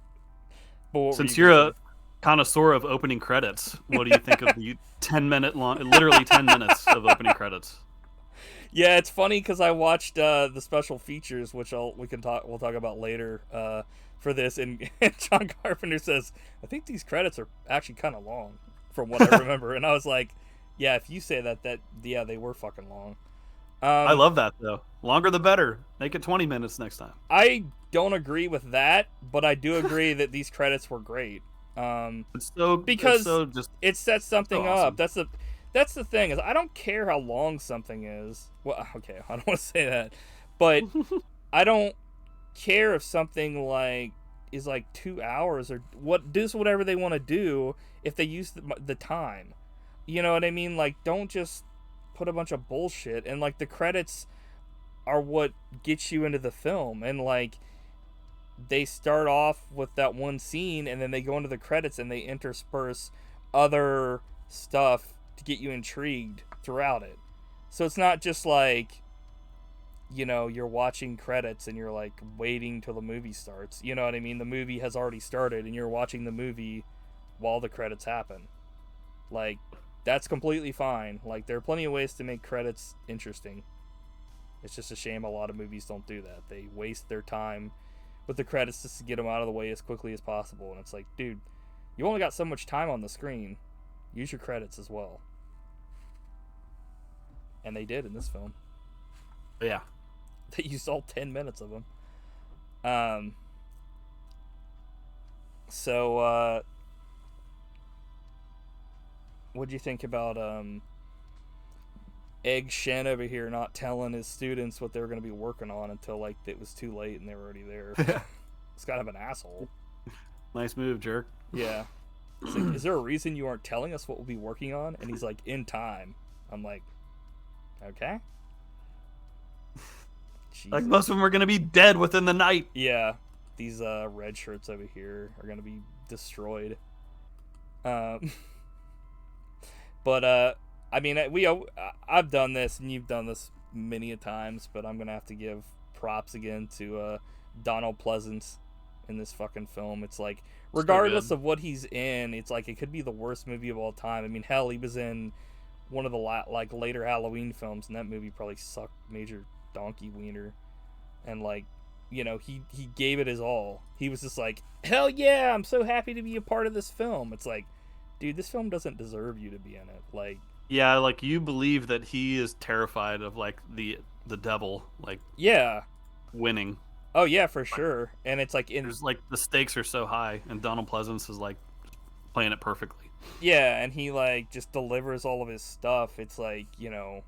S2: But
S1: since you're a connoisseur of opening credits, what do you think of the 10-minute long, literally 10 minutes of opening credits?
S2: Yeah, it's funny because I watched the special features, which we'll talk about later for this, and John Carpenter says, I think these credits are actually kind of long from what I remember, and I was like, yeah, if you say that yeah, they were fucking long.
S1: I love that though. Longer the better. Make it 20 minutes next time.
S2: I don't agree with that, but I do agree that these credits were great. Because it sets something up. That's the thing is I don't care how long something is. Well, okay, I don't want to say that, but I don't care if something like is like 2 hours or whatever they want to do if they use the time. You know what I mean? Like, don't just put a bunch of bullshit, and like the credits are what gets you into the film, and like they start off with that one scene and then they go into the credits and they intersperse other stuff to get you intrigued throughout it. So it's not just like, you know, you're watching credits and you're like waiting till the movie starts. You know what I mean? The movie has already started and you're watching the movie while the credits happen. Like, that's completely fine. Like, there are plenty of ways to make credits interesting. It's just a shame a lot of movies don't do that. They waste their time with the credits just to get them out of the way as quickly as possible. And it's like, dude, you only got so much time on the screen. Use your credits as well. And they did in this film.
S1: Yeah.
S2: They used all 10 minutes of them. So, What'd you think about Egg Shen over here not telling his students what they were going to be working on until like it was too late and they were already there? It's kind of an asshole.
S1: Nice move, jerk.
S2: Yeah. It's like, is there a reason you aren't telling us what we'll be working on? And he's like, in time. I'm like, okay. Jesus.
S1: Like most of them are gonna be dead within the night.
S2: Yeah, these red shirts over here are gonna be destroyed. But I mean, I've done this, and you've done this many a times. But I'm gonna have to give props again to Donald Pleasance in this fucking film. It's like, regardless of what he's in, it's like it could be the worst movie of all time. I mean, hell, he was in one of the later Halloween films, and that movie probably sucked major donkey wiener. And like, you know, he gave it his all. He was just like, hell yeah, I'm so happy to be a part of this film. It's like, dude, this film doesn't deserve you to be in it. Like,
S1: yeah, like you believe that he is terrified of like the devil, like,
S2: yeah,
S1: winning.
S2: Oh yeah, for sure. And it's like
S1: there's like the stakes are so high, and Donald Pleasance is like playing it perfectly.
S2: Yeah, and he like just delivers all of his stuff. It's like, you know,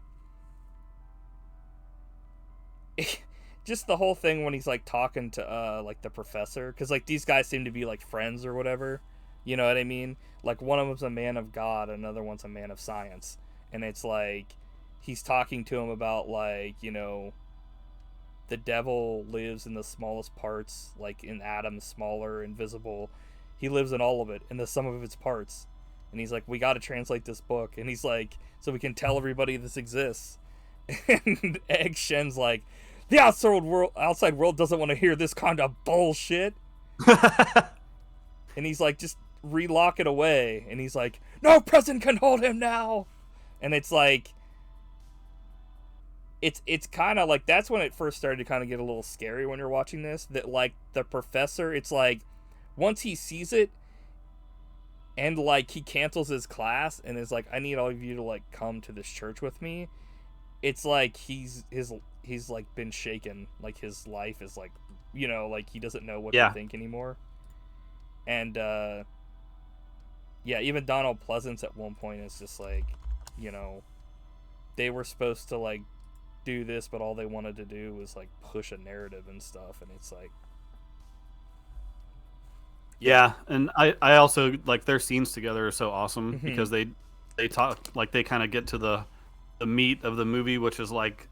S2: just the whole thing when he's like talking to like the professor, because like these guys seem to be like friends or whatever, you know what I mean? Like one of them's a man of God, another one's a man of science, and it's like he's talking to him about like, you know, the devil lives in the smallest parts, like in atoms, smaller, invisible. He lives in all of it, in the sum of its parts. And he's like, we got to translate this book, and he's like, so we can tell everybody this exists. And Egg Shen's like, the outside world doesn't want to hear this kind of bullshit. And he's like, just relock it away. And he's like, no present can hold him now. And it's like, it's kind of like, that's when it first started to kind of get a little scary when you're watching this. That like the professor, it's like, once he sees it, and like he cancels his class and is like, I need all of you to like come to this church with me. It's like he's like been shaken, like his life is like, you know, like he doesn't know what to think anymore. And yeah, even Donald Pleasance at one point is just like, you know, they were supposed to like do this, but all they wanted to do was like push a narrative and stuff, and it's like,
S1: yeah, and I also like their scenes together are so awesome because they talk, like they kind of get to the meat of the movie, which is like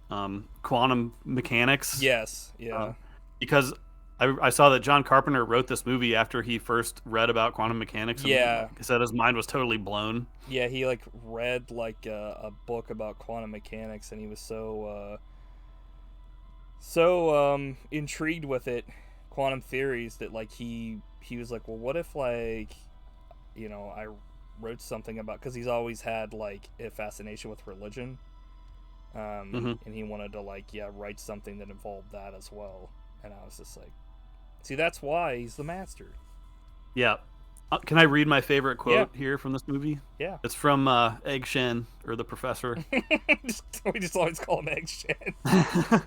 S1: quantum mechanics.
S2: Yes, yeah.
S1: Because I saw that John Carpenter wrote this movie after he first read about quantum mechanics. And
S2: Yeah,
S1: he said his mind was totally blown.
S2: Yeah, he like read like a book about quantum mechanics, and he was so intrigued with it, quantum theories, that like he was like, well, what if like, you know, I wrote something about, because he's always had like a fascination with religion, and he wanted to like write something that involved that as well. And I was just like, see, that's why he's the master.
S1: Yeah. Can I read my favorite quote here from this movie?
S2: Yeah.
S1: It's from Egg Shen, or the professor.
S2: We just always call him Egg Shen.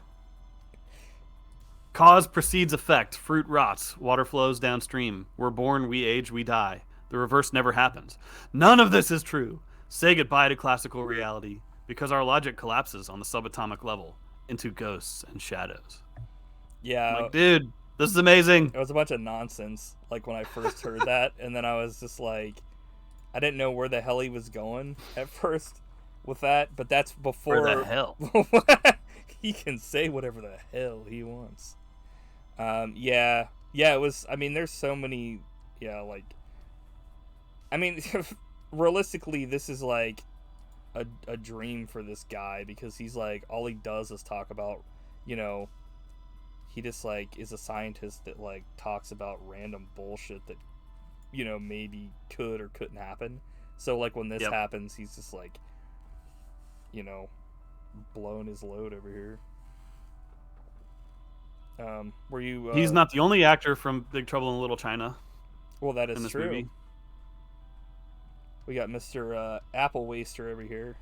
S1: Cause precedes effect. Fruit rots. Water flows downstream. We're born, we age, we die. The reverse never happens. None of this is true. Say goodbye to classical reality, because our logic collapses on the subatomic level into ghosts and shadows.
S2: Yeah.
S1: I'm like, dude, this is amazing.
S2: It was a bunch of nonsense, like, when I first heard that, and then I was just like, I didn't know where the hell he was going at first with that, but that's before...
S1: Where the hell?
S2: He can say whatever the hell he wants. Yeah, it was, I mean, there's so many, like, I mean, realistically, this is, like, a dream for this guy, because he's, like, all he does is talk about, you know, he just, like, is a scientist that, like, talks about random bullshit that, you know, maybe could or couldn't happen. So, like, when this happens, he's just, like, you know, blowing his load over here. Were you...
S1: He's not the only actor from Big Trouble in Little China.
S2: Well, that is
S1: in this
S2: true.
S1: Movie.
S2: We got Mr. Apple Waster over here.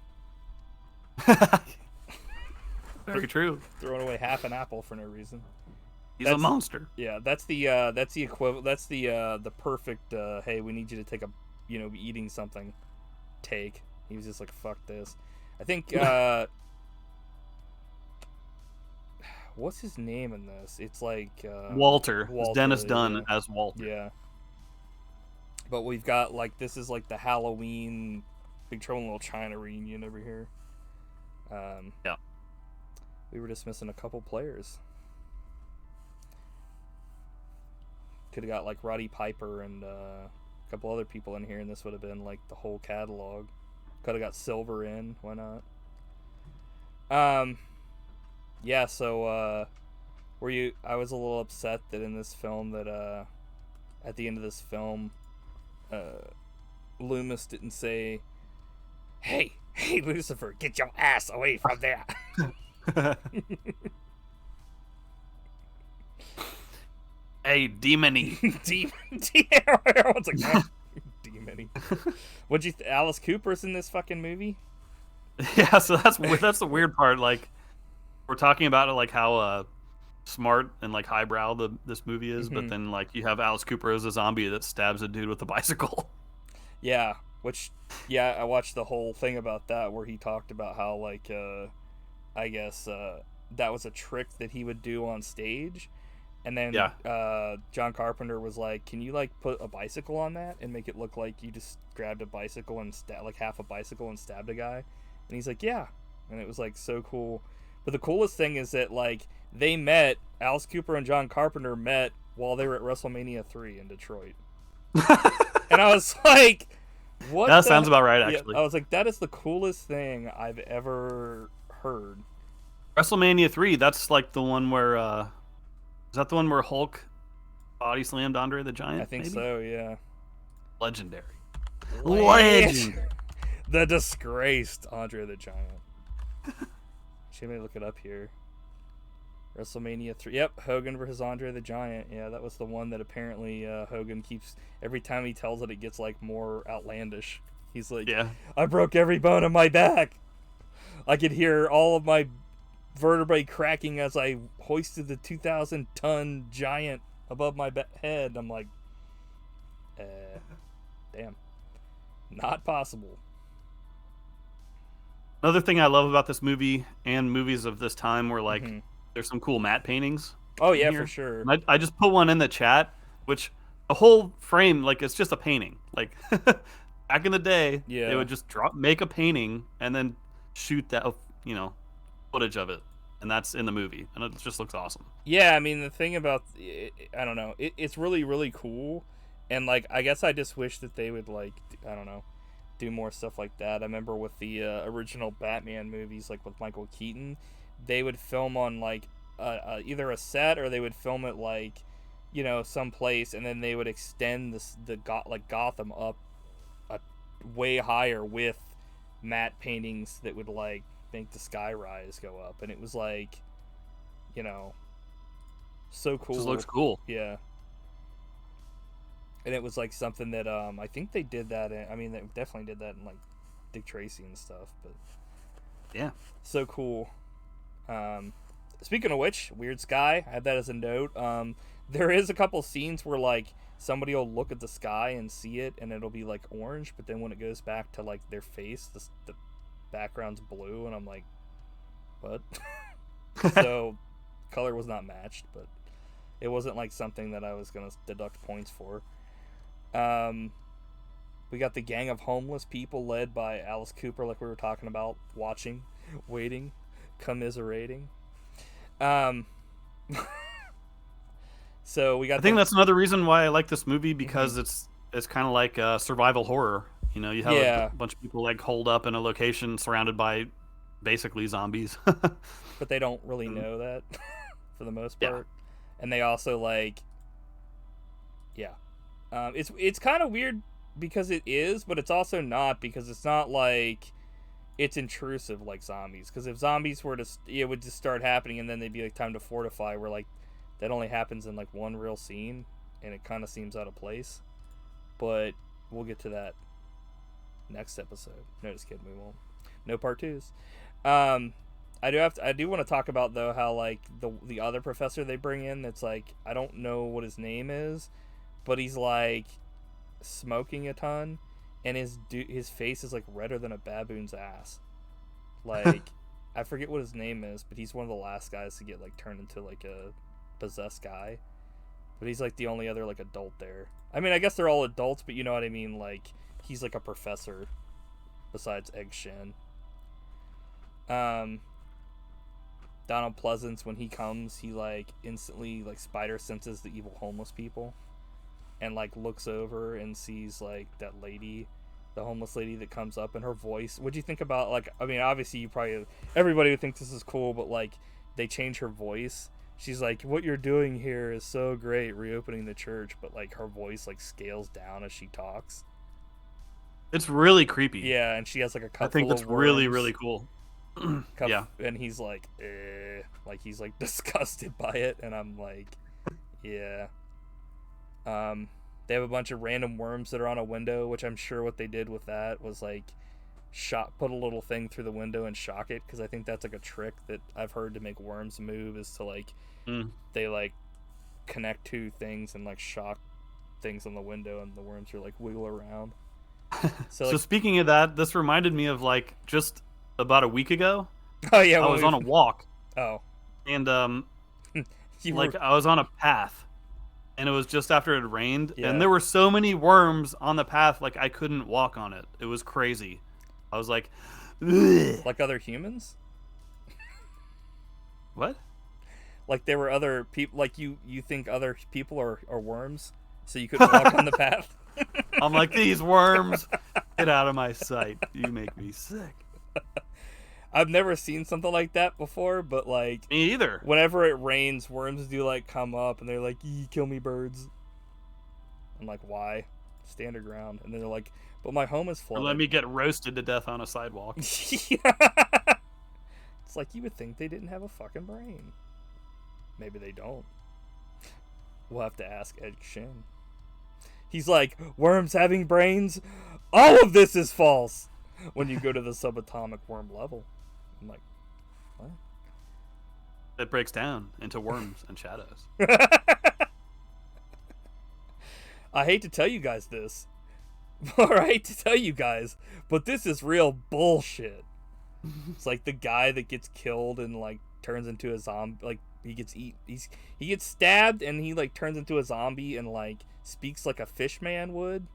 S1: Very true.
S2: Throwing away half an apple for no reason.
S1: He's a monster.
S2: Yeah, that's the equivalent. That's the perfect. Hey, we need you to take a, you know, be eating something. take. He was just like, fuck this. I think what's his name in this? It's like
S1: Walter. It's
S2: Walter,
S1: Dennis Dunn
S2: yeah.
S1: as Walter.
S2: Yeah. But we've got like, this is like the Halloween Big Trouble in Little China reunion over here.
S1: Yeah.
S2: We were just missing a couple players. Could have got like Roddy Piper and a couple other people in here, and this would have been like the whole catalog. Could have got Silver in. Why not? Yeah. So, I was a little upset that in this film that at the end of this film, Loomis didn't say, "Hey, Lucifer, get your ass away from there."
S1: Hey, demony.
S2: Everyone's like, oh, demony. What'd you Alice Cooper's in this fucking movie?
S1: Yeah, so that's the weird part. Like, we're talking about it, like how smart and like highbrow this movie is, but then like you have Alice Cooper as a zombie that stabs a dude with a bicycle.
S2: Yeah, I watched the whole thing about that where he talked about how like I guess that was a trick that he would do on stage. And then John Carpenter was like, "Can you like put a bicycle on that and make it look like you just grabbed a bicycle and like half a bicycle and stabbed a guy?" And he's like, "Yeah." And it was like so cool. But the coolest thing is that like they met, Alice Cooper and John Carpenter met while they were at WrestleMania 3 in Detroit. And I was like, "What?"
S1: That sounds about right, actually.
S2: I was like, "That is the coolest thing I've ever heard."
S1: WrestleMania 3. That's like the one where. Is that the one where Hulk body slammed Andre the Giant?
S2: I think
S1: maybe?
S2: so, yeah.
S1: Legendary.
S2: The disgraced Andre the Giant. Should me look it up here. WrestleMania 3. Yep, Hogan versus Andre the Giant. Yeah, that was the one that apparently Hogan keeps... Every time he tells it, it gets like more outlandish. He's like,
S1: yeah.
S2: I broke every bone in my back. I could hear all of my vertebrae cracking as I hoisted the 2,000-ton giant above my head. I'm like, damn, not possible.
S1: Another thing I love about this movie and movies of this time were like, there's some cool matte paintings.
S2: Oh yeah, for sure.
S1: I just put one in the chat, which the whole frame, like, it's just a painting. Like back in the day, they would just make a painting and then shoot that, footage of it, and that's in the movie, and it just looks awesome.
S2: Yeah, I mean, the thing about I don't know, it's really, really cool, and like I guess I just wish that they would like, I don't know, do more stuff like that. I remember with the original Batman movies, like with Michael Keaton, they would film on like either a set, or they would film it like, some place, and then they would extend Gotham up way higher with matte paintings that would like make the sky rise go up, and it was like, so cool.
S1: Just looks cool.
S2: Yeah. And it was like something that I think they did that in, they definitely did that in like Dick Tracy and stuff, but
S1: yeah,
S2: so cool. Speaking of which, Weird Sky, I had that as a note. There is a couple scenes where like somebody will look at the sky and see it, and it'll be like orange, but then when it goes back to like their face, the background's blue, and I'm like, what? So color was not matched, but it wasn't like something that I was gonna deduct points for. We got the gang of homeless people led by Alice Cooper, like we were talking about, watching, waiting, commiserating. So we got.
S1: I think that's another reason why I like this movie, because it's kind of like survival horror. You have a bunch of people like holed up in a location surrounded by basically zombies.
S2: But they don't really know that for the most part. Yeah. And they also like, it's kind of weird because it is, but it's also not, because it's not like it's intrusive like zombies. Because if zombies were to, it would just start happening, and then they'd be like time to fortify, where like that only happens in like one real scene, and it kind of seems out of place. But we'll get to that next episode. No, just kidding, we won't. No part 2s. I do want to talk about though how like the other professor they bring in, that's like, I don't know what his name is, but he's like smoking a ton, and his face is like redder than a baboon's ass. Like, I forget what his name is, but he's one of the last guys to get like turned into like a possessed guy. But he's like the only other like adult there. I mean, I guess they're all adults, but you know what I mean. Like, he's like a professor besides Egg Shen. Donald Pleasance, when he comes, he like instantly like spider senses the evil homeless people, and like looks over and sees like that lady, the homeless lady that comes up, and her voice. What'd you think about, like, I mean, obviously everybody would think this is cool, but like they change her voice. She's like, what you're doing here is so great, reopening the church, but like her voice like scales down as she talks.
S1: It's really creepy.
S2: Yeah, and she has like a cup.
S1: I think that's really, really cool. Yeah,
S2: and he's like he's like disgusted by it, and I'm like, yeah. They have a bunch of random worms that are on a window, which I'm sure what they did with that was like put a little thing through the window and shock it, because I think that's like a trick that I've heard to make worms move, is to like they like connect two things and like shock things on the window, and the worms are like wiggle around. So
S1: Speaking of that, this reminded me of like just about a week ago.
S2: Oh yeah,
S1: I was on a walk.
S2: Oh,
S1: and I was on a path, and it was just after it rained, and there were so many worms on the path, like I couldn't walk on it. It was crazy. I was like, ugh.
S2: Like other humans?
S1: What?
S2: Like there were other people, like you think other people are worms, so you couldn't walk on the path?
S1: I'm like, these worms, get out of my sight. You make me sick.
S2: I've never seen something like that before, but like
S1: me either.
S2: Whenever it rains, worms do like come up and they're like, kill me, birds. I'm like, why? Stand your ground. And then they're like, but my home is flooded.
S1: Or let me get roasted to death on a sidewalk.
S2: It's like, you would think they didn't have a fucking brain. Maybe they don't. We'll have to ask Ed Shin. He's like, worms having brains? All of this is false when you go to the subatomic worm level. I'm like, what?
S1: It breaks down into worms and shadows.
S2: I hate to tell you guys this. Or I hate to tell you guys, but this is real bullshit. It's like the guy that gets killed and like turns into a zombie, like he gets stabbed and he like turns into a zombie and like speaks like a fish man would.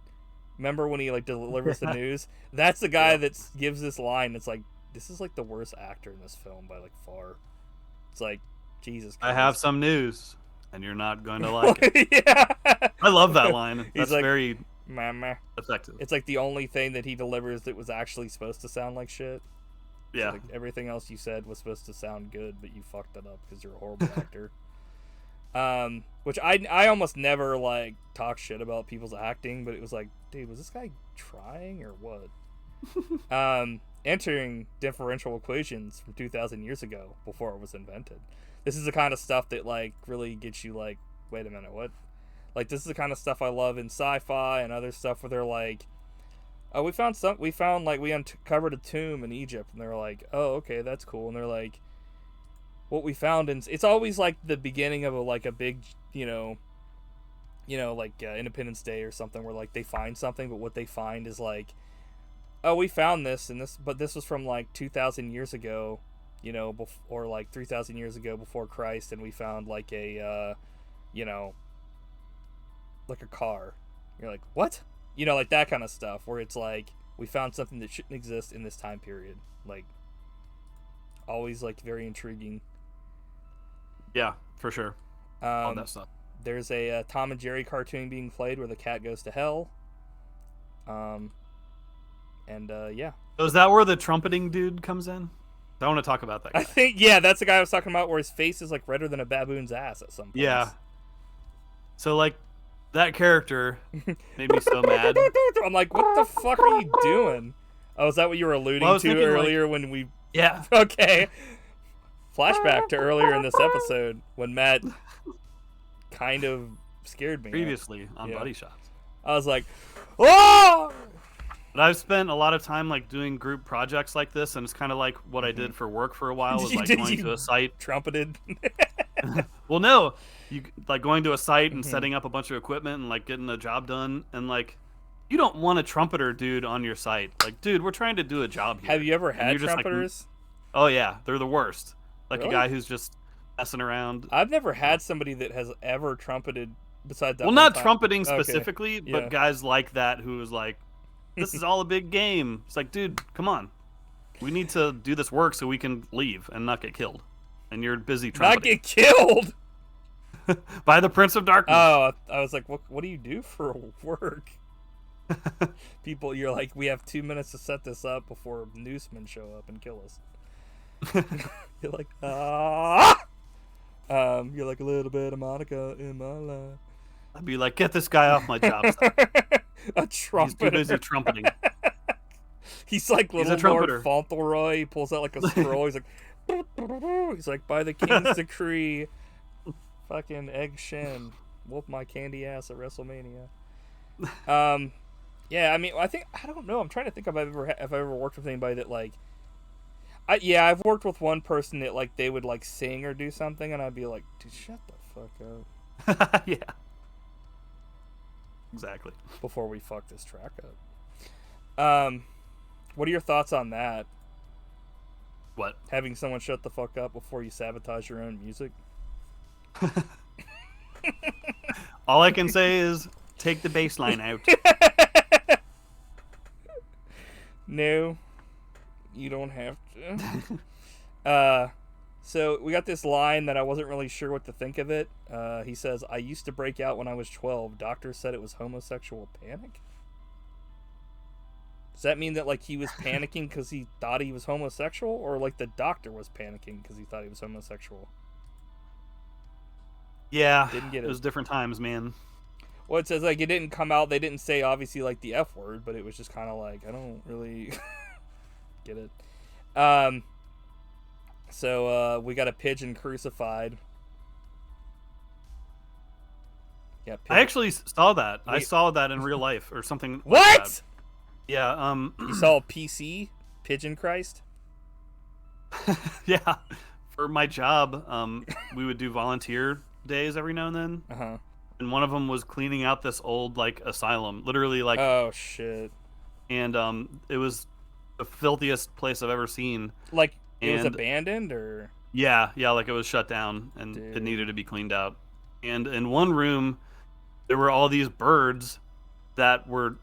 S2: Remember when he like delivers the news? That's the guy that gives this line. It's like, this is like the worst actor in this film by like far. It's like, Jesus Christ.
S1: I have some news, and you're not going to like it.
S2: Yeah.
S1: I love that line. That's
S2: like,
S1: very
S2: Mama.
S1: effective.
S2: It's like the only thing that he delivers that was actually supposed to sound like shit.
S1: Yeah.
S2: So, like, everything else you said was supposed to sound good, but you fucked it up because you're a horrible actor. Which I almost never like talk shit about people's acting, but it was like, dude, was this guy trying or what? Entering differential equations from 2,000 years ago before it was invented. This is the kind of stuff that like really gets you like, wait a minute, what? Like, this is the kind of stuff I love in sci-fi and other stuff where they're like, oh, we uncovered a tomb in Egypt, and they're like, oh, okay, that's cool. And they're like, what we found, and it's always like the beginning of a big, Independence Day or something, where like they find something, but what they find is like, oh, we found this, but this was from like 2,000 years ago, or like 3,000 years ago before Christ, and we found like a, like a car. You're like, what? Like that kind of stuff, where it's like, we found something that shouldn't exist in this time period. Like, always like very intriguing.
S1: Yeah, for sure. All that stuff.
S2: There's a Tom and Jerry cartoon being played where the cat goes to hell. Yeah.
S1: So is that where the trumpeting dude comes in? I want to talk about that guy.
S2: I think, yeah, that's the guy I was talking about, where his face is like redder than a baboon's ass at some point.
S1: Yeah. So like, that character made me so mad.
S2: I'm like, what the fuck are you doing? Oh, is that what you were alluding to earlier when we...
S1: Yeah.
S2: Okay. Flashback to earlier in this episode when Matt kind of scared me.
S1: Previously on Buddy Shots.
S2: I was like, oh!
S1: But I've spent a lot of time like doing group projects like this, and it's kind of like what I did for work for a while, was like going to a site.
S2: Trumpeted?
S1: Well, no. You like going to a site and setting up a bunch of equipment and like getting a job done, and like you don't want a trumpeter dude on your site. Like, dude, we're trying to do a job here.
S2: Have you ever
S1: And
S2: had
S1: you're just like,
S2: trumpeters?
S1: oh yeah, they're the worst. Like a
S2: Really?
S1: guy who's just messing around.
S2: I've never had somebody that has ever trumpeted besides that
S1: Well,
S2: one
S1: not
S2: time.
S1: trumpeting
S2: Okay.
S1: specifically,
S2: Yeah.
S1: but guys like that who is like, this is all a big game. It's like, dude, come on. We need to do this work so we can leave and not get killed. And you're busy
S2: Not
S1: trumpeting.
S2: get killed.
S1: By the Prince of Darkness.
S2: Oh, I was like, what do you do for work? People, you're like, we have 2 minutes to set this up before newsmen show up and kill us. You're like, you're like a little bit of Monica in my life.
S1: I'd be like, get this guy off my job site.
S2: A
S1: He's
S2: trumpeter.
S1: too busy trumpeting.
S2: He's like
S1: He's a
S2: little
S1: trumpeter.
S2: Lord Fauntleroy. He pulls out like a scroll. He's like, by the king's decree, fucking egg shin, whoop my candy ass at WrestleMania. Yeah, I mean, I don't know. I'm trying to think if I've ever worked with anybody that like, I've worked with one person that like they would like sing or do something, and I'd be like, dude, shut the fuck up.
S1: Yeah. Exactly.
S2: Before we fuck this track up. What are your thoughts on that?
S1: What?
S2: Having someone shut the fuck up before you sabotage your own music?
S1: All I can say is take the bass line out.
S2: No, you don't have to. So we got this line that I wasn't really sure what to think of it. He says, I used to break out when I was 12. Doctors said it was homosexual panic. Does that mean that like he was panicking because he thought he was homosexual, or like the doctor was panicking because he thought he was homosexual?
S1: Yeah,
S2: Didn't get it.
S1: It was different times, man.
S2: Well, it says like it didn't come out. They didn't say obviously like the F word, but it was just kind of like I don't really get it. So we got a pigeon crucified. Yeah,
S1: I actually saw that. I saw that in real life or something.
S2: What?
S1: Like that. Yeah.
S2: You saw a PC pigeon Christ?
S1: Yeah. For my job, we would do volunteer days every now and then,
S2: Uh-huh.
S1: and one of them was cleaning out this old like asylum, literally like.
S2: Oh shit!
S1: And it was the filthiest place I've ever seen.
S2: Like it was
S1: And-
S2: abandoned, or
S1: Yeah, like it was shut down and
S2: Dude.
S1: it needed to be cleaned out. And in one room, there were all these birds that were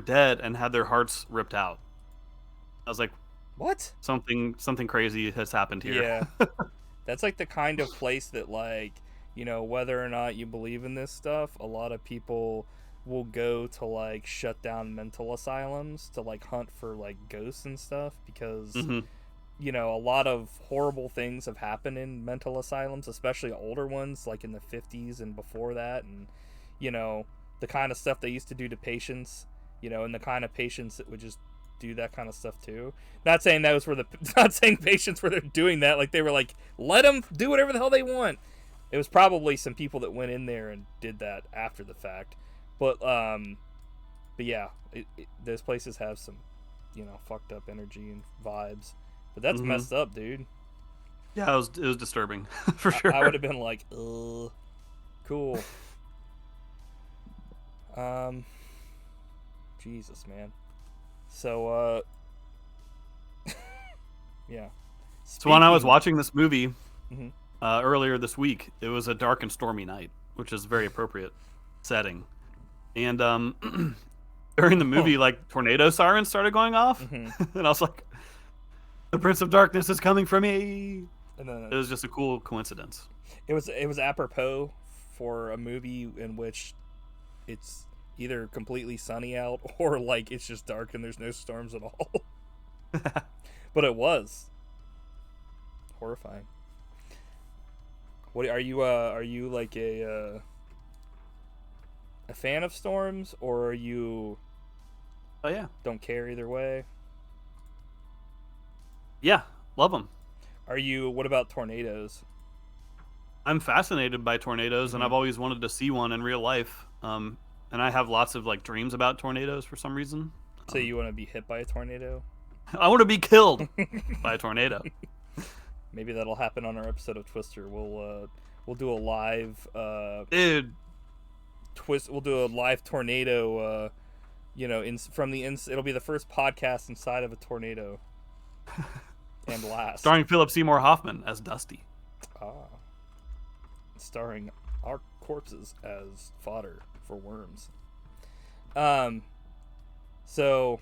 S1: dead and had their hearts ripped out. I was like,
S2: what?
S1: something crazy has happened here.
S2: Yeah, that's like the kind of place that like whether or not you believe in this stuff, a lot of people will go to like shut down mental asylums to like hunt for like ghosts and stuff because.
S1: Mhm.
S2: A lot of horrible things have happened in mental asylums, especially older ones, like in the 50s and before that. And, the kind of stuff they used to do to patients, and the kind of patients that would just do that kind of stuff too. Not saying not saying patients were doing that. Like they were like, let them do whatever the hell they want. It was probably some people that went in there and did that after the fact. But yeah, those places have some, fucked up energy and vibes. But that's messed up, dude.
S1: Yeah, it was disturbing for sure.
S2: I would have been like, ugh, cool. Jesus, man. So, yeah.
S1: So when I was watching this movie
S2: Mhm.
S1: earlier this week, it was a dark and stormy night, which is a very appropriate setting. And during the movie, like tornado sirens started going off, and I was like, "The Prince of Darkness is coming for me."
S2: And then
S1: It was just a cool coincidence.
S2: it was apropos for a movie in which it's either completely sunny out or like it's just dark and there's no storms at all. But it was horrifying. What are you like a fan of storms, or are you
S1: Oh yeah,
S2: don't care either way?
S1: yeah, love them.
S2: What about tornadoes?
S1: I'm fascinated by tornadoes, and I've always wanted to see one in real life. And I have lots of like dreams about tornadoes for some reason.
S2: So you want to be hit by a tornado?
S1: I want to be killed by a tornado.
S2: Maybe that'll happen on our episode of Twister. We'll do a live
S1: Dude,
S2: We'll do a live tornado you know, it'll be the first podcast inside of a tornado, and last.
S1: Starring Philip Seymour Hoffman as Dusty.
S2: Starring our corpses as fodder for worms. So,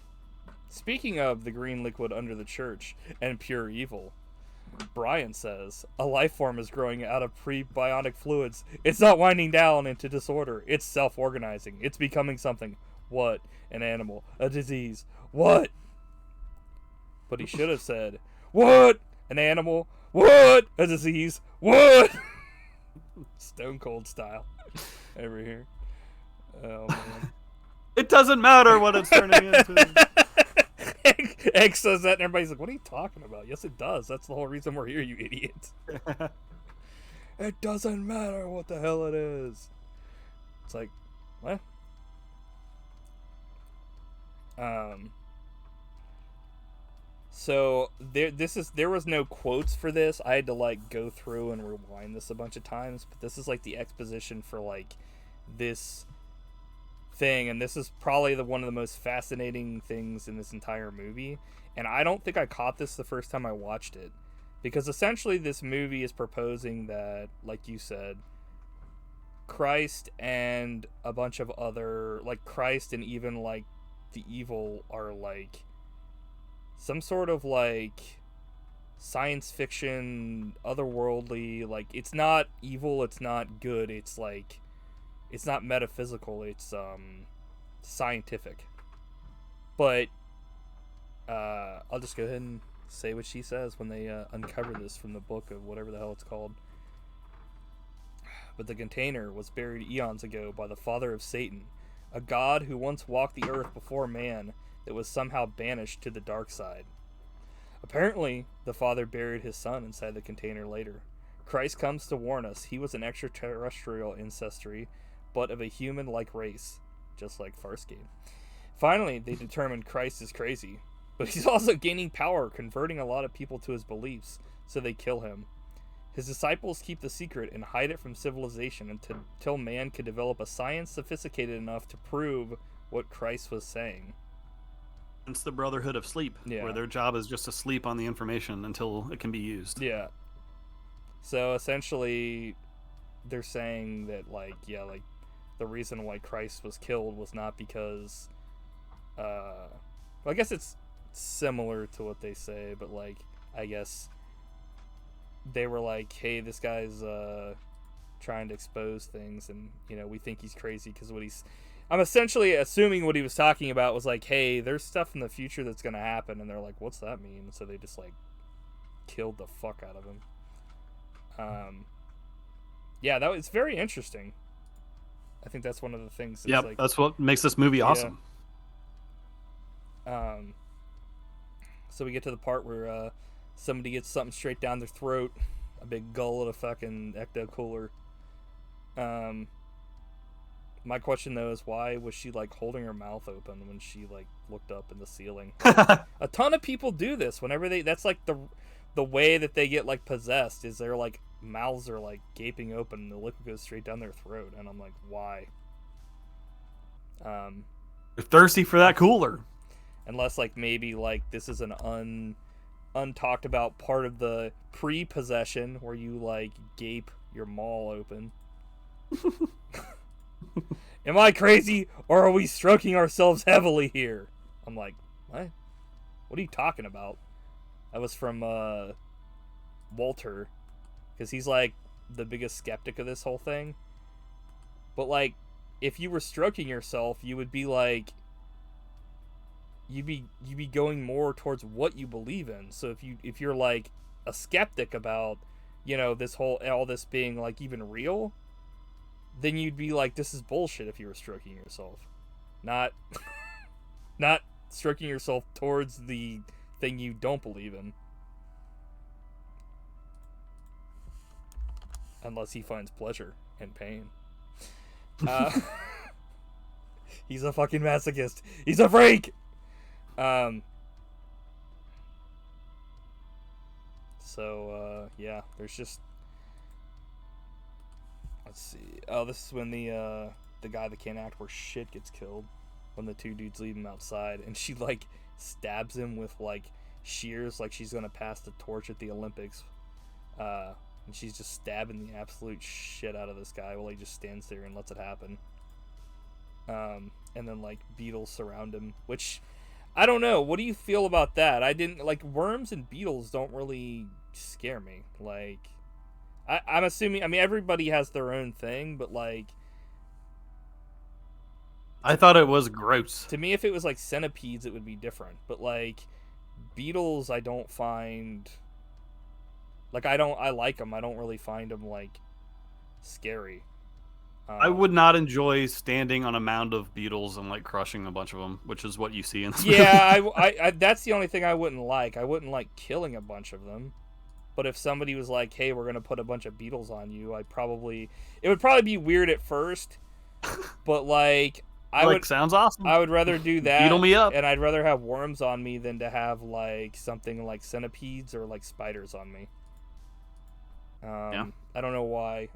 S2: speaking of the green liquid under the church and pure evil, Brian says, a life form is growing out of prebionic fluids. It's not winding down into disorder. It's self-organizing. It's becoming something. What? An animal. A disease. What? But he should have said, what? An animal. What? A disease. What? Stone Cold style. Over here. Oh, man.
S1: It doesn't matter what it's turning into.
S2: Egg says that, and everybody's like, what are you talking about? Yes, it does. That's the whole reason we're here, you idiot. It doesn't matter what the hell it is. It's like, what? So there was no quotes for this. I had to like go through and rewind this a bunch of times, but this is like the exposition for like this thing, and this is probably one of the most fascinating things in this entire movie. And I don't think I caught this the first time I watched it, because essentially this movie is proposing that, like you said, Christ and a bunch of other, like Christ and even like the evil are like some sort of like science fiction, otherworldly, like it's not evil, it's not good, it's like it's not metaphysical, it's scientific. But I'll just go ahead and say what she says when they uncover this from the book of whatever the hell it's called. But the container was buried eons ago by the father of Satan, a god who once walked the earth before man that was somehow banished to the dark side. Apparently, the father buried his son inside the container later. Christ comes to warn us he was an extraterrestrial ancestry, but of a human-like race, just like Farscape. Finally, they determined Christ is crazy, but he's also gaining power, converting a lot of people to his beliefs, so they kill him. His disciples keep the secret and hide it from civilization until man could develop a science sophisticated enough to prove what Christ was saying.
S1: It's the Brotherhood of Sleep, where their job is just to sleep on the information until it can be used.
S2: Yeah. So essentially, they're saying that, like, the reason why Christ was killed was not because, well, I guess it's similar to what they say, but, like, I guess they were like, hey, this guy's trying to expose things, and, you know, we think he's crazy because I'm essentially assuming what he was talking about was like, hey, there's stuff in the future that's going to happen, and they're like, what's that mean? And so they just, like, killed the fuck out of him. Yeah, it's very interesting. I think that's one of the things.
S1: Yeah, like, that's what makes this movie awesome.
S2: Yeah. So we get to the part where somebody gets something straight down their throat, a big gullet of fucking ecto cooler. My question though is, why was she like holding her mouth open when she like looked up in the ceiling? A ton of people do this whenever that's like the way that they get like possessed, is their like mouths are like gaping open and the liquid goes straight down their throat, and I'm like, why?
S1: They're thirsty for that cooler.
S2: Unless like maybe like this is an untalked about part of the pre-possession where you like gape your maw open. Am I crazy, or are we stroking ourselves heavily here? I'm like, what? What are you talking about? That was from Walter, because he's like the biggest skeptic of this whole thing. But like, if you were stroking yourself, you would be like, you'd be going more towards what you believe in. So if you're like a skeptic about, you know, all this being like even real, then you'd be like, this is bullshit if you were stroking yourself. Not stroking yourself towards the thing you don't believe in. Unless he finds pleasure in pain. He's a fucking masochist. He's a freak! Yeah, there's just... Let's see. Oh, this is when the guy that can't act worth shit gets killed. when the two dudes leave him outside, and she like stabs him with like shears, like she's gonna pass the torch at the Olympics, and she's just stabbing the absolute shit out of this guy while he just stands there and lets it happen. And then like beetles surround him, which I don't know. What do you feel about that? I didn't like worms and beetles don't really scare me. Like I'm assuming, I mean, everybody has their own thing, but like
S1: I thought it was gross.
S2: to me, if it was like centipedes, it would be different. But like beetles, I don't find like I like them. I don't really find them like scary.
S1: I would not enjoy standing on a mound of beetles and like crushing a bunch of them, which is what you see in this movie.
S2: Yeah, I that's the only thing I wouldn't like. I wouldn't like killing a bunch of them. But if somebody was like, "Hey, we're gonna put a bunch of beetles on you," it would probably be weird at first. But like,
S1: sounds awesome.
S2: I would rather do that.
S1: Beetle me up.
S2: And I'd rather have worms on me than to have like something like centipedes or like spiders on me.
S1: Yeah.
S2: I don't know why.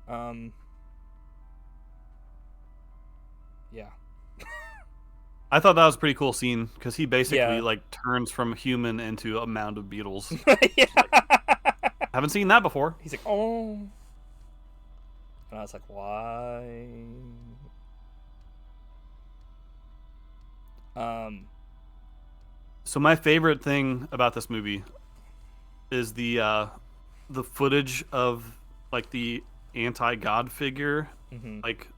S2: Yeah.
S1: I thought that was a pretty cool scene because he basically like turns from human into a mound of beetles.
S2: Yeah.
S1: Haven't seen that before.
S2: He's like, oh. And I was like, why?
S1: So my favorite thing about this movie is the footage of like the anti-God figure, like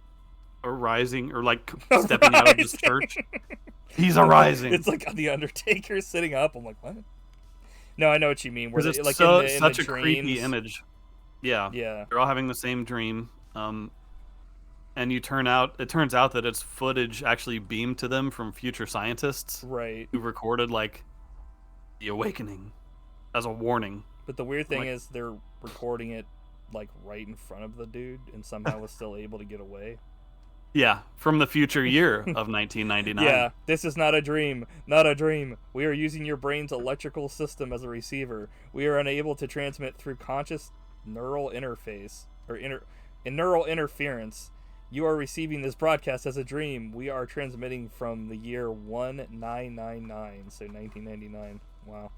S1: arising or like stepping out of this church. He's arising.
S2: It's like the Undertaker sitting up. I'm like, what? No, I know what you mean. Where
S1: it's
S2: like
S1: such
S2: a
S1: creepy image. Yeah.
S2: Yeah.
S1: They're all having the same dream. And it turns out that it's footage actually beamed to them from future scientists.
S2: Right.
S1: Who recorded like the awakening as a warning.
S2: But the weird thing is they're recording it like right in front of the dude and somehow was still able to get away.
S1: Yeah, from the future year of 1999.
S2: Yeah, this is not a dream. Not a dream. We are using your brain's electrical system as a receiver. We are unable to transmit through conscious neural interface or neural interference. You are receiving this broadcast as a dream. We are transmitting from the year 1999, so 1999. Wow.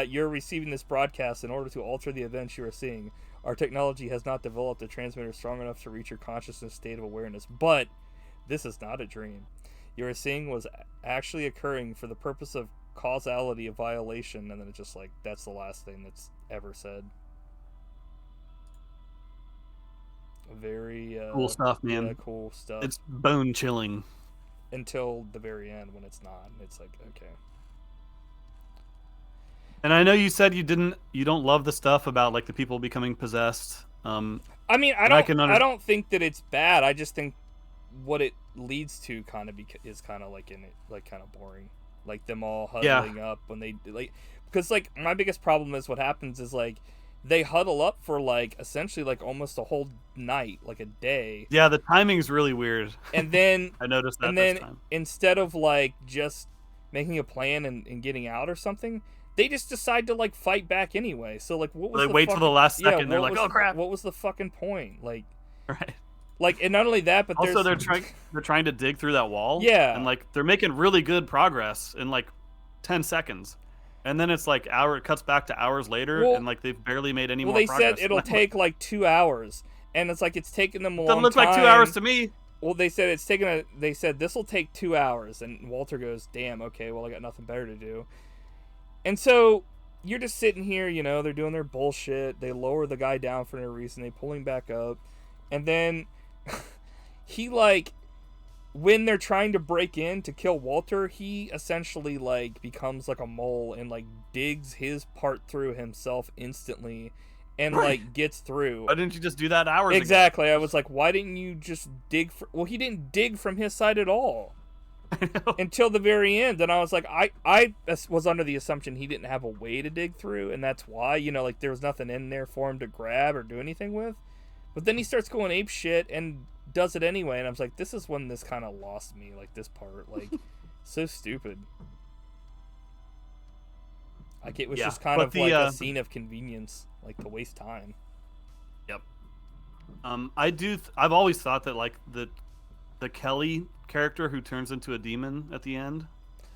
S2: You're receiving this broadcast in order to alter the events you are seeing. Our technology has not developed a transmitter strong enough to reach your consciousness state of awareness, but this is not a dream. You are seeing was actually occurring for the purpose of causality of violation, and then it's just like, that's the last thing that's ever said. Very
S1: cool stuff, man.
S2: Yeah, cool stuff.
S1: It's bone chilling.
S2: Until the very end when it's not. It's like, okay.
S1: And I know you said you don't love the stuff about like the people becoming possessed.
S2: I mean, I don't think that it's bad. I just think what it leads to kind of is kind of like in it, like kind of boring. Like them all huddling up when they like, because like my biggest problem is what happens is like they huddle up for like essentially like almost a whole night, like a day.
S1: Yeah, the timing's really weird.
S2: And then
S1: I noticed that.
S2: And then
S1: this time.
S2: Instead of like just making a plan and getting out or something, they just decide to like fight back anyway. So like, what was
S1: they wait till the last second? They're like, "Oh crap!"
S2: What was the fucking point? Like,
S1: right?
S2: Like, and not only that, but
S1: also they're trying to dig through that wall.
S2: Yeah,
S1: and like they're making really good progress in like 10 seconds, and then it's like it cuts back to hours later, and like they've barely made any more progress.
S2: Well, they said it'll take like 2 hours, and it's like it's taken them a long time.
S1: Doesn't look like 2 hours to me.
S2: Well, they said they said this will take 2 hours, and Walter goes, "Damn, okay, well I got nothing better to do." And so you're just sitting here, you know, they're doing their bullshit. They lower the guy down for no reason. They pull him back up. And then he, like, when they're trying to break in to kill Walter, he essentially, like, becomes like a mole and, like, digs his part through himself instantly and, like, gets through.
S1: Why didn't you just do that hours ago?
S2: Exactly. I was like, why didn't you just dig? Well, he didn't dig from his side at all. Until the very end, and I was like, I was under the assumption he didn't have a way to dig through, and that's why, you know, like there was nothing in there for him to grab or do anything with. But then he starts going ape shit and does it anyway, and I was like, this is when this kind of lost me, like this part, like so stupid. Like it was just kind of like a scene of convenience, like to waste time.
S1: Yep. I've always thought that like the the Kelly character who turns into a demon at the end.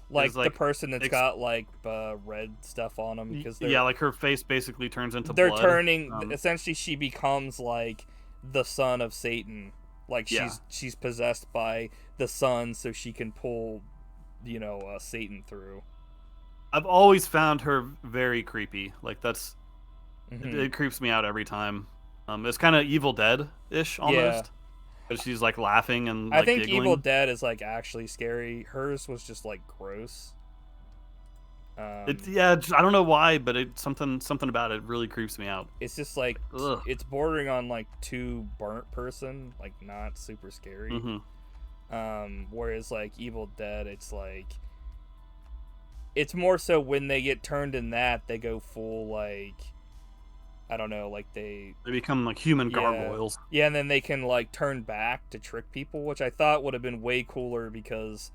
S2: Like
S1: is,
S2: the person that's got like red stuff on them because they're
S1: like her face basically turns into
S2: they're
S1: blood.
S2: turning. Essentially, she becomes like the son of Satan. Like she's possessed by the sun, so she can pull, Satan through.
S1: I've always found her very creepy. Like that's
S2: Mm-hmm.
S1: it creeps me out every time. It's kind of Evil Dead-ish almost.
S2: Yeah.
S1: But she's like laughing and
S2: I
S1: like
S2: think
S1: giggling.
S2: Evil Dead is like actually scary. Hers was just like gross.
S1: I don't know why, but something about it really creeps me out.
S2: It's just like it's bordering on like too burnt person, like not super scary.
S1: Mm-hmm.
S2: Whereas like Evil Dead, it's like it's more so when they get turned in that they go full like I don't know, like they
S1: become like human gargoyles.
S2: Yeah, and then they can like turn back to trick people, which I thought would have been way cooler because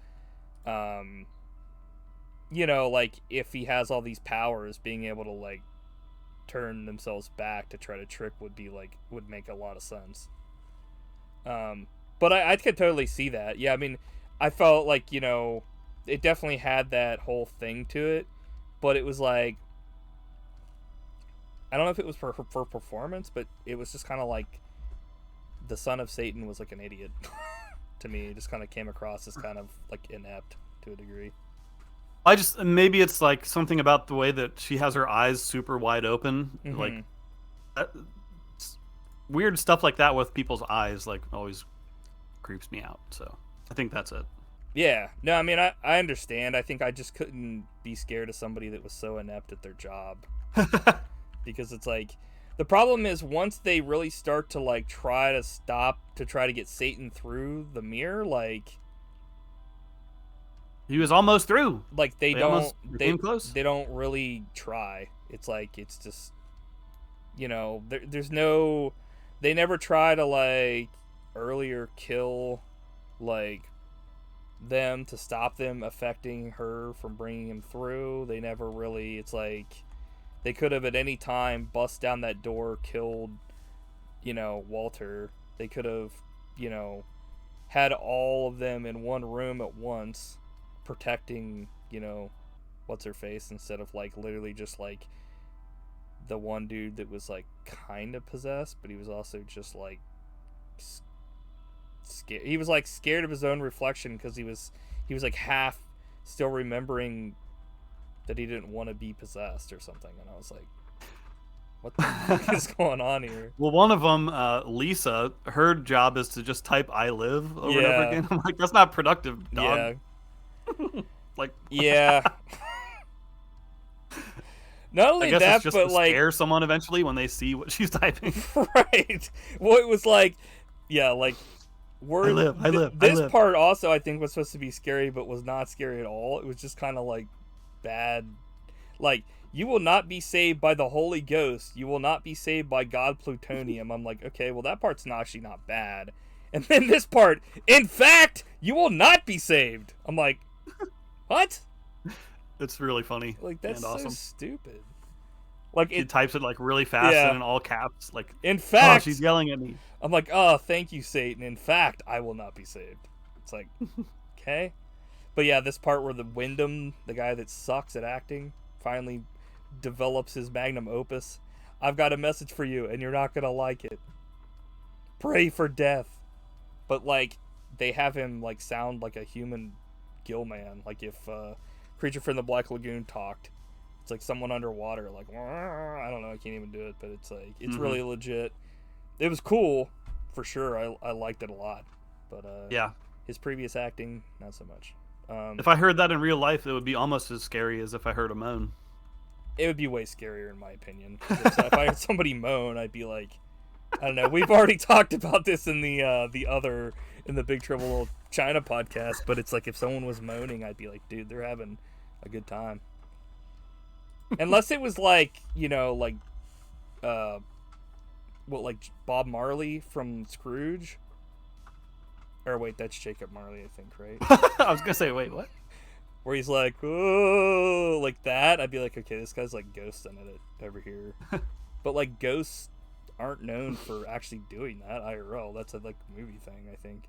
S2: like if he has all these powers, being able to like turn themselves back to try to trick would make a lot of sense. But I could totally see that. Yeah, I mean, I felt like, it definitely had that whole thing to it, but it was like, I don't know if it was for performance, but it was just kind of like the son of Satan was like an idiot to me. It just kind of came across as kind of like inept to a degree.
S1: Maybe it's like something about the way that she has her eyes super wide open.
S2: Mm-hmm.
S1: Like weird stuff like that with people's eyes like always creeps me out. So I think that's it.
S2: Yeah. No, I mean, I understand. I think I just couldn't be scared of somebody that was so inept at their job. Because it's like, the problem is once they really start to like try to get Satan through the mirror, like
S1: he was almost through.
S2: Like they
S1: came close.
S2: They don't really try. It's like it's just there's no, they never try to like earlier kill like them to stop them affecting her from bringing him through. They never really, it's like they could have at any time bust down that door, killed Walter. They could have had all of them in one room at once protecting what's her face, instead of like literally just like the one dude that was like kind of possessed, but he was also just like scared. He was like scared of his own reflection because he was like half still remembering that he didn't want to be possessed or something, and I was like, what the fuck is going on here?
S1: Well, one of them, Lisa, her job is to just type "I live" over and over again. I'm like, that's not productive, dog.
S2: Yeah.
S1: Like,
S2: yeah. Not only
S1: I guess
S2: that,
S1: it's just
S2: but
S1: to
S2: like
S1: scare someone eventually when they see what she's typing.
S2: Right. Well, it was like, yeah, like
S1: I live.
S2: This part also, I think, was supposed to be scary, but was not scary at all. It was just kind of like bad. Like, you will not be saved by the Holy Ghost. You will not be saved by God Plutonium. I'm like, okay, well, that part's actually not bad. And then this part, in fact, you will not be saved. I'm like, what?
S1: It's really funny.
S2: Like, that's
S1: and awesome.
S2: so stupid. Like,
S1: She types it like really fast and in all caps. Like,
S2: in fact,
S1: she's yelling at me.
S2: I'm like, oh, thank you, Satan. In fact, I will not be saved. It's like, okay. But yeah, this part where the Wyndham, the guy that sucks at acting, finally develops his magnum opus. I've got a message for you, and you're not going to like it. Pray for death. But, like, they have him, like, sound like a human gill man. Like, if Creature from the Black Lagoon talked. It's like someone underwater, like, I don't know, I can't even do it, but it's like, it's really legit. It was cool, for sure. I liked it a lot. But,
S1: yeah,
S2: his previous acting, not so much.
S1: If I heard that in real life, it would be almost as scary as if I heard a moan.
S2: It would be way scarier, in my opinion. If I heard somebody moan, I'd be like, I don't know. We've already talked about this in the Big Trouble Little China podcast, but it's like if someone was moaning, I'd be like, dude, they're having a good time. Unless it was like, like Bob Marley from Scrooge. Or wait, that's Jacob Marley, I think, right?
S1: I was gonna say, wait, what?
S2: Where he's like, oh, like that. I'd be like, okay, this guy's like ghosting it over here. But like ghosts aren't known for actually doing that IRL. That's a like movie thing, I think.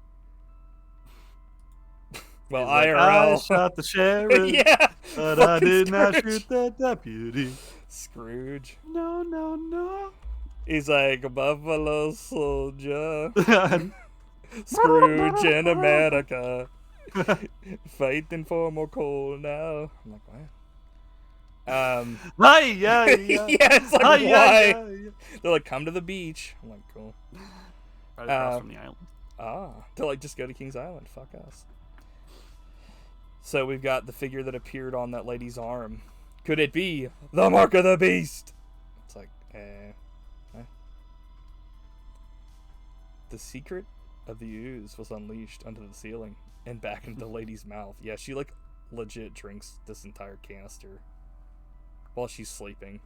S2: Well,
S1: He's like,
S2: IRL.
S1: I shot the sheriff,
S2: Yeah.
S1: but I
S2: Fucking
S1: did not
S2: Scrooge.
S1: shoot the deputy.
S2: Scrooge.
S1: No, no, no.
S2: He's like a buffalo soldier. Scrooge in America. Fighting for more coal now. I'm like, what?
S1: Hi, yeah,
S2: Yeah,
S1: yeah.
S2: it's like,
S1: Hi,
S2: why?
S1: yeah, yeah, yeah.
S2: They're like, come to the beach. I'm like, cool.
S1: Right across from the island.
S2: They're like, just go to King's Island. Fuck us. So we've got the figure that appeared on that lady's arm. Could it be the mark of the beast? It's like, The secret of the ooze was unleashed under the ceiling and back into the lady's mouth. Yeah, she like legit drinks this entire canister while she's sleeping.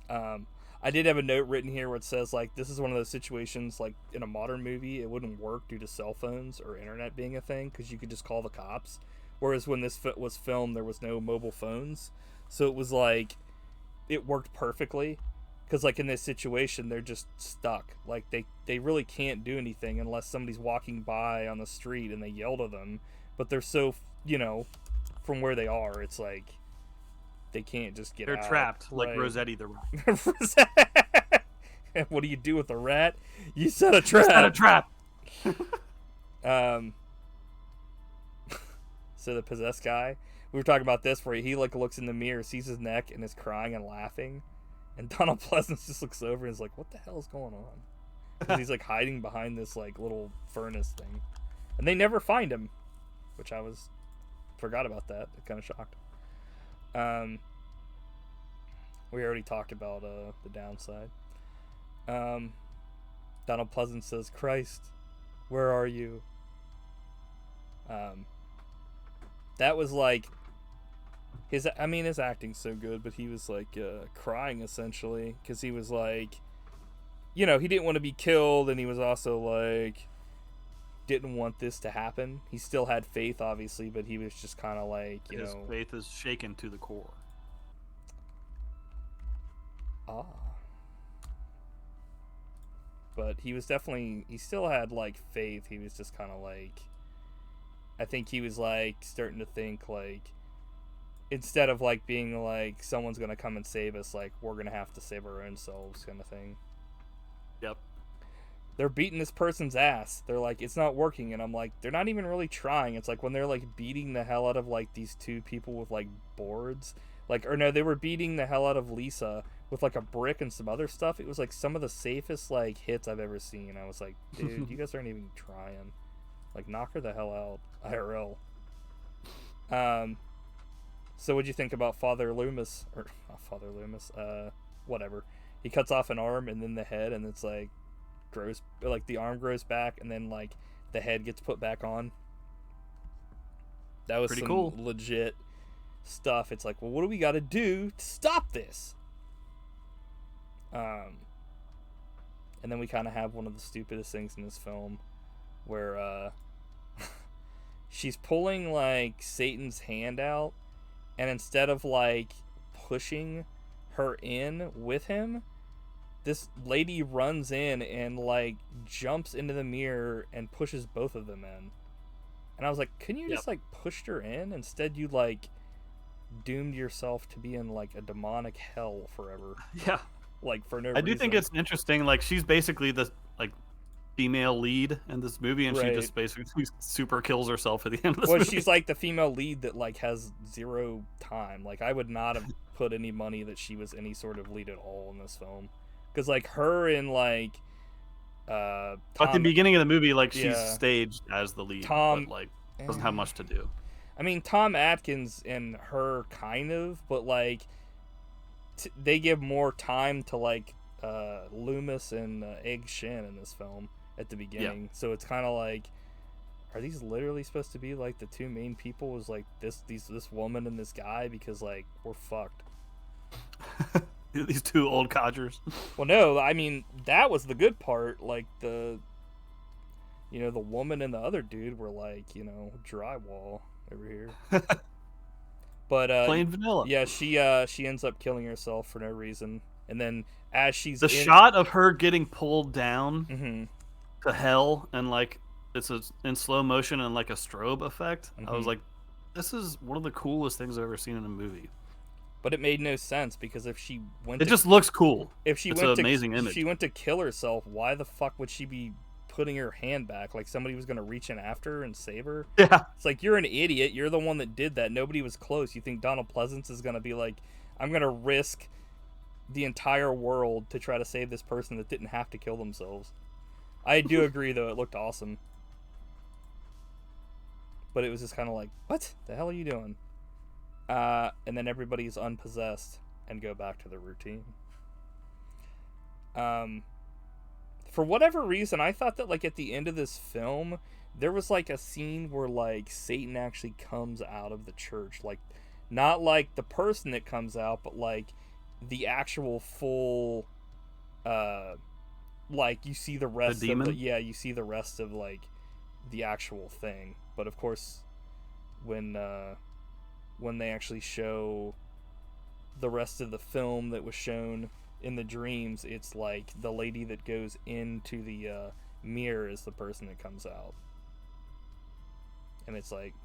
S2: I did have a note written here where it says like this is one of those situations like in a modern movie it wouldn't work due to cell phones or internet being a thing because you could just call the cops, whereas when this was filmed there was no mobile phones, so it was like it worked perfectly because like in this situation they're just stuck, like they really can't do anything unless somebody's walking by on the street and they yell to them, but they're so from where they are it's like they can't just get
S1: They're
S2: out.
S1: trapped, like
S2: Right.
S1: Rossetti the rat.
S2: What do you do with a rat? You set a trap.
S1: Set a trap.
S2: So the possessed guy, we were talking about this where he like looks in the mirror, sees his neck, and is crying and laughing, and Donald Pleasance just looks over and is like, "What the hell is going on?" 'Cause he's like hiding behind this like little furnace thing, and they never find him, which forgot about that. It kind of shocked. We already talked about the downside. Donald Pleasance says, "Christ, where are you?" That was like his acting's so good, but he was like crying essentially because he was like, he didn't want to be killed, and he was also like didn't want this to happen. He still had faith, obviously, but he was just kind of like,
S1: His faith is shaken to the core.
S2: But he still had like faith. He was just kind of like, I think he was like starting to think like, instead of like being like someone's gonna come and save us, like we're gonna have to save our own selves kind of thing.
S1: Yep.
S2: They're beating this person's ass. They're like, it's not working, and I'm like, they're not even really trying. It's like when they're like beating the hell out of like these two people with like boards, like, or no, they were beating the hell out of Lisa with like a brick and some other stuff. It was like some of the safest like hits I've ever seen. I was like, dude, you guys aren't even trying. Like, knock her the hell out, IRL. So what'd you think about Father Loomis, or not Father Loomis? Whatever. He cuts off an arm and then the head, and it's like grows, like the arm grows back, and then like the head gets put back on. That was
S1: pretty
S2: some
S1: cool,
S2: legit stuff. It's like, well, what do we got to do to stop this? And then we kind of have one of the stupidest things in this film, where she's pulling like Satan's hand out, and instead of like pushing her in with him, this lady runs in and like jumps into the mirror and pushes both of them in. And I was like, couldn't you just like pushed her in? Instead you like doomed yourself to be in like a demonic hell forever.
S1: Yeah.
S2: Like for no
S1: reason.
S2: reason.
S1: I do think it's interesting, like she's basically the like female lead in this movie, and
S2: Right.
S1: she just basically super kills herself at the end of this
S2: well,
S1: movie.
S2: she's like the female lead that like has zero time. Like I would not have put any money that she was any sort of lead at all in this film. Because like her in like
S1: at the beginning of the movie, like she's
S2: Yeah.
S1: staged as the lead,
S2: Tom-
S1: but like doesn't have much to do.
S2: I mean, Tom Atkins and her kind of, but like they give more time to like Loomis and Egg Shin in this film at the beginning. So it's kind of like, are these literally supposed to be like the two main people? Is like this woman and this guy? Because like we're fucked.
S1: These two old codgers.
S2: Well, no, I mean that was the good part. Like the woman and the other dude were like drywall over here. But
S1: Plain vanilla.
S2: yeah, she ends up killing herself for no reason, and then as she's
S1: The shot of her getting pulled down
S2: Mhm.
S1: to hell and like in slow motion and like a strobe effect. I was
S2: Mhm.
S1: like, this is one of the coolest things I've ever seen in a movie.
S2: But it made no sense because if she went
S1: It
S2: to
S1: just looks cool.
S2: if she
S1: It's an
S2: went to
S1: amazing
S2: if
S1: image.
S2: she went to kill herself, why the fuck would she be putting her hand back like somebody was gonna reach in after her and save her?
S1: Yeah.
S2: It's like, you're an idiot. You're the one that did that. Nobody was close. You think Donald Pleasance is gonna be like, I'm gonna risk the entire world to try to save this person that didn't have to kill themselves? I do agree though, it looked awesome. But it was just kind of like, what the hell are you doing? And then everybody's unpossessed and go back to their routine. For whatever reason, I thought that like at the end of this film, there was like a scene where like Satan actually comes out of the church, like not like the person that comes out, but like the actual full, like you see the rest
S1: The demon?
S2: of the, yeah, you see the rest of like the actual thing. But of course, when they actually show the rest of the film that was shown in the dreams, it's like the lady that goes into the mirror is the person that comes out, and it's like,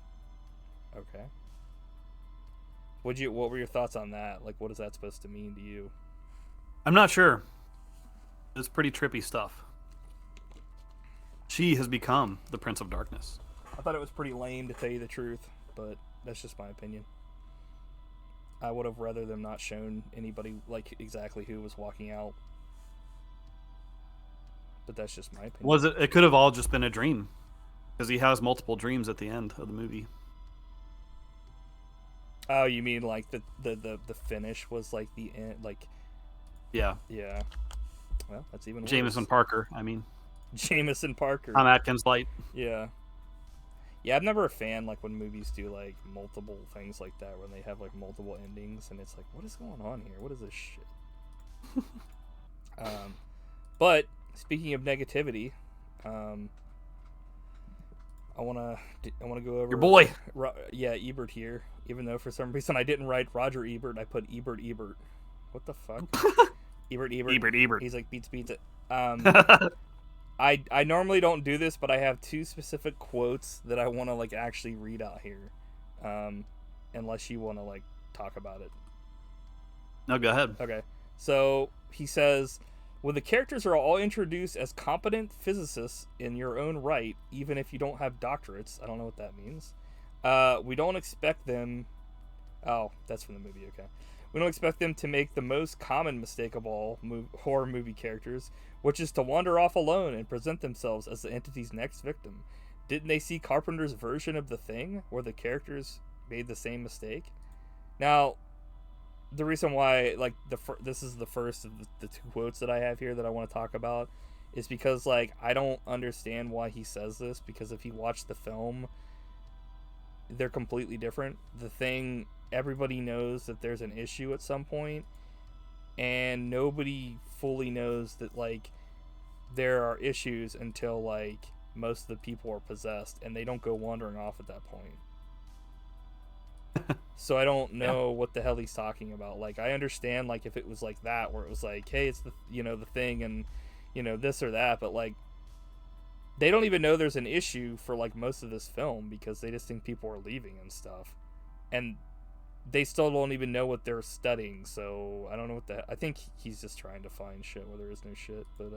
S2: okay, what were your thoughts on that? Like, what is that supposed to mean to you?
S1: I'm not sure. It's pretty trippy stuff. She has become the Prince of Darkness.
S2: I thought it was pretty lame, to tell you the truth, but that's just my opinion. I would have rather them not shown anybody like exactly who was walking out. But that's just my opinion.
S1: Was it? It could have all just been a dream, because he has multiple dreams at the end of the movie.
S2: Oh, you mean like the finish was like the end, like,
S1: Yeah.
S2: yeah. Well, that's even worse.
S1: Jameson Parker. I mean,
S2: Jameson Parker.
S1: Tom Atkins light.
S2: Yeah. Yeah, I'm never a fan like when movies do like multiple things like that, when they have like multiple endings, and it's like, what is going on here? What is this shit? But speaking of negativity, I wanna go over
S1: Your boy.
S2: Yeah, Ebert here. Even though for some reason I didn't write Roger Ebert, I put Ebert. What the fuck? Ebert.
S1: Ebert.
S2: He's like beats it. I normally don't do this, but I have two specific quotes that I want to like actually read out here, unless you want to like talk about it.
S1: No, go ahead.
S2: Okay. So he says, when the characters are all introduced as competent physicists in your own right, even if you don't have doctorates, I don't know what that means. We don't expect them. Oh, that's from the movie. Okay. We don't expect them to make the most common mistake of all horror movie characters, which is to wander off alone and present themselves as the entity's next victim. Didn't they see Carpenter's version of The Thing, where the characters made the same mistake? Now, the reason why, like, this is the first of the two quotes that I have here that I want to talk about, is because, like, I don't understand why he says this, because if you watch the film, they're completely different. The Thing, everybody knows that there's an issue at some point, and nobody fully knows that, like, there are issues until, like, most of the people are possessed, and they don't go wandering off at that point. So I don't know what the hell he's talking about. Like, I understand, like, if it was like that, where it was like, hey, it's the, you know, the thing, and, you know, this or that, but, like, they don't even know there's an issue for, like, most of this film, because they just think people are leaving and stuff. And they still don't even know what they're studying, so I don't know what the... I think he's just trying to find shit where there is no shit, but,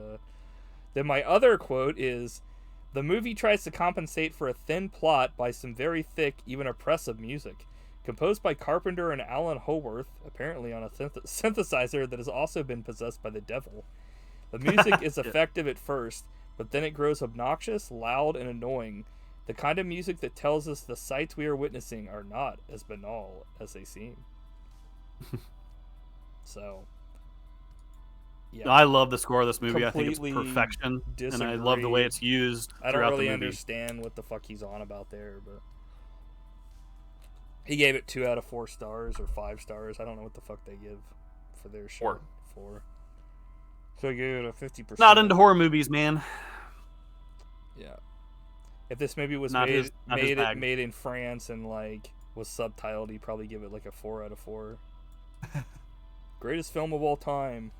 S2: Then my other quote is, the movie tries to compensate for a thin plot by some very thick, even oppressive music. Composed by Carpenter and Alan Howarth, apparently on a synthesizer that has also been possessed by the devil. The music is effective at first, but then it grows obnoxious, loud, and annoying. The kind of music that tells us the sights we are witnessing are not as banal as they seem. So, yeah.
S1: I love the score of this movie. I think it's
S2: Completely
S1: perfection, and I love the
S2: disagree.
S1: way it's used
S2: I don't
S1: throughout
S2: really
S1: the movie.
S2: understand what the fuck he's on about there, but he gave it 2 out of 4 stars or 5 stars. I don't know what the fuck they give for their shit. 4. So I gave it a 50%.
S1: Not into horror movies, man.
S2: Yeah. If this movie was
S1: Not his bag.
S2: made in France and like was subtitled, he'd probably give it like a 4 out of 4. Greatest film of all time.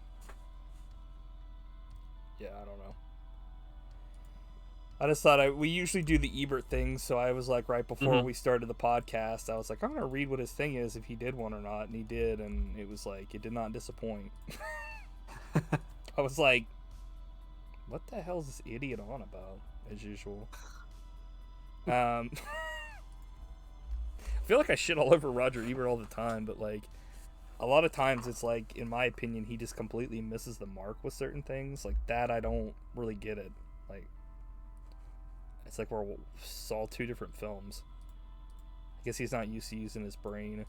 S2: Yeah, I don't I just thought we usually do the Ebert thing, so I was like, right before we started the podcast, I was like, I'm gonna read what his thing is if he did one or not, and he did, and it was like, it did not disappoint. I was like, what the hell is this idiot on about? As usual. I feel like I shit all over Roger Ebert all the time, but like, a lot of times it's like, in my opinion, he just completely misses the mark with certain things. Like that, I don't really get it. Like, it's like we saw two different films. I guess he's not used to using his brain.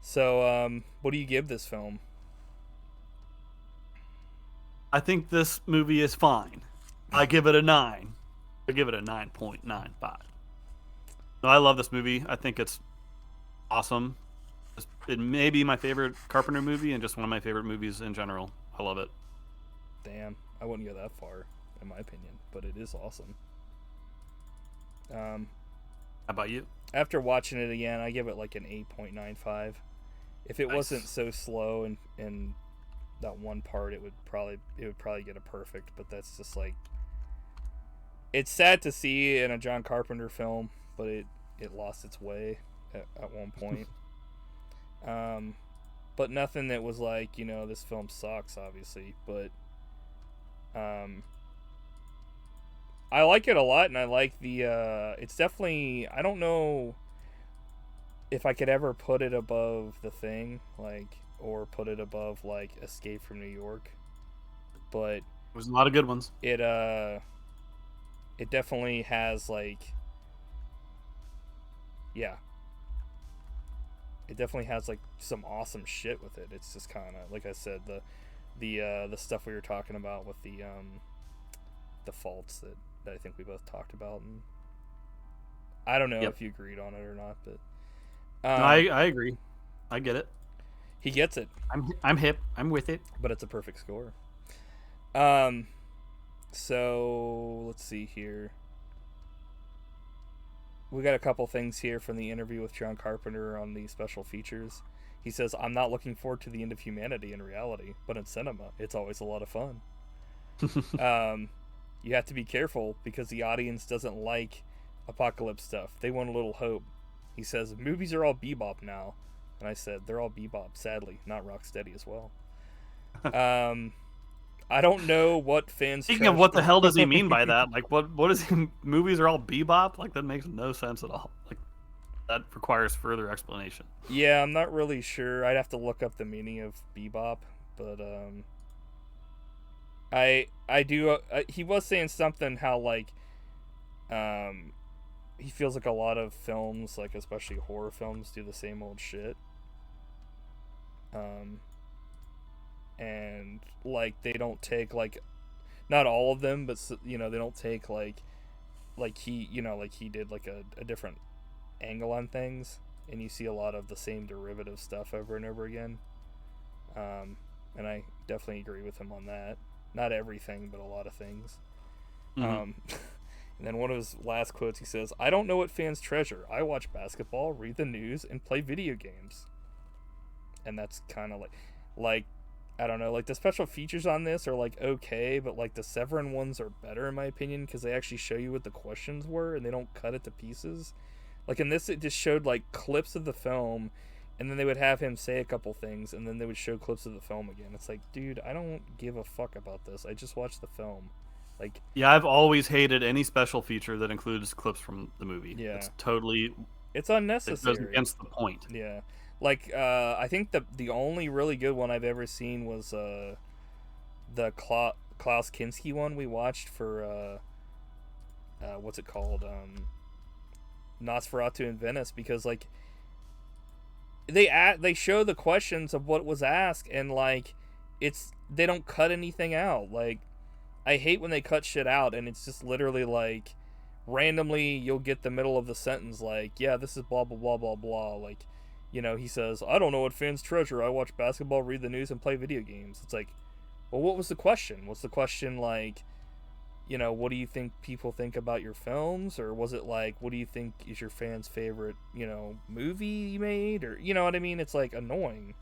S2: So, what do you give this film?
S1: I think this movie is fine. I give it a 9. I give it a 9.95. No, I love this movie. I think it's awesome. It may be my favorite Carpenter movie and just one of my favorite movies in general. I love it.
S2: Damn, I wouldn't go that far, in my opinion, but it is awesome.
S1: How about you?
S2: After watching it again, I give it like an 8.95. If it wasn't so slow and that one part, it would probably get a perfect, but that's just like, it's sad to see in a John Carpenter film, but it lost its way at one point. But nothing that was like, this film sucks, obviously, but I like it a lot, and I like the it's definitely, I don't know if I could ever put it above The Thing, like, or put it above like Escape from New York, but
S1: There's a lot of good ones.
S2: It definitely has like, yeah, it definitely has like some awesome shit with it. It's just kind of like I said, the stuff we were talking about with the faults that I think we both talked about, and I don't know if you agreed on it or not, but
S1: no, I agree. I get it.
S2: He gets it.
S1: I'm hip. I'm with it.
S2: But it's a perfect score. So let's see here. We got a couple things here from the interview with John Carpenter on the special features. He says, "I'm not looking forward to the end of humanity in reality, but in cinema, it's always a lot of fun." You have to be careful because the audience doesn't like apocalypse stuff. They want a little hope. He says, "Movies are all bebop now." And I said, they're all bebop, sadly, not rocksteady as well. I don't know what fans...
S1: Speaking of, what the hell does he mean by that? Like, what is he... Movies are all bebop? Like, that makes no sense at all. Like, that requires further explanation.
S2: Yeah, I'm not really sure. I'd have to look up the meaning of bebop, but, I do... he was saying something how, like, he feels like a lot of films, like, especially horror films, do the same old shit. And like they don't take like, not all of them, but they don't take like he he did like a different angle on things, and you see a lot of the same derivative stuff over and over again. And I definitely agree with him on that. Not everything, but a lot of things. And then one of his last quotes, he says, "I don't know what fans treasure. I watch basketball, read the news, and play video games." And that's kind of like, I don't know, like the special features on this are like okay, but like the Severin ones are better in my opinion because they actually show you what the questions were and they don't cut it to pieces. Like in this, it just showed like clips of the film, and then they would have him say a couple things, and then they would show clips of the film again. It's like, dude, I don't give a fuck about this. I just watched the film. Like,
S1: yeah, I've always hated any special feature that includes clips from the movie.
S2: Yeah, it's unnecessary.
S1: It goes against the point.
S2: Yeah. Like, I think the only really good one I've ever seen was the Klaus Kinski one we watched for what's it called, Nosferatu in Venice, because like they show the questions of what was asked, and like they don't cut anything out. Like, I hate when they cut shit out and it's just literally like randomly you'll get the middle of the sentence like, yeah, this is blah blah blah blah blah, like, he says, "I don't know what fans treasure. I watch basketball, read the news, and play video games." It's like, well, what was the question? Was the question like, what do you think people think about your films? Or was it like, what do you think is your fans' favorite, movie you made? Or, you know what I mean? It's like annoying.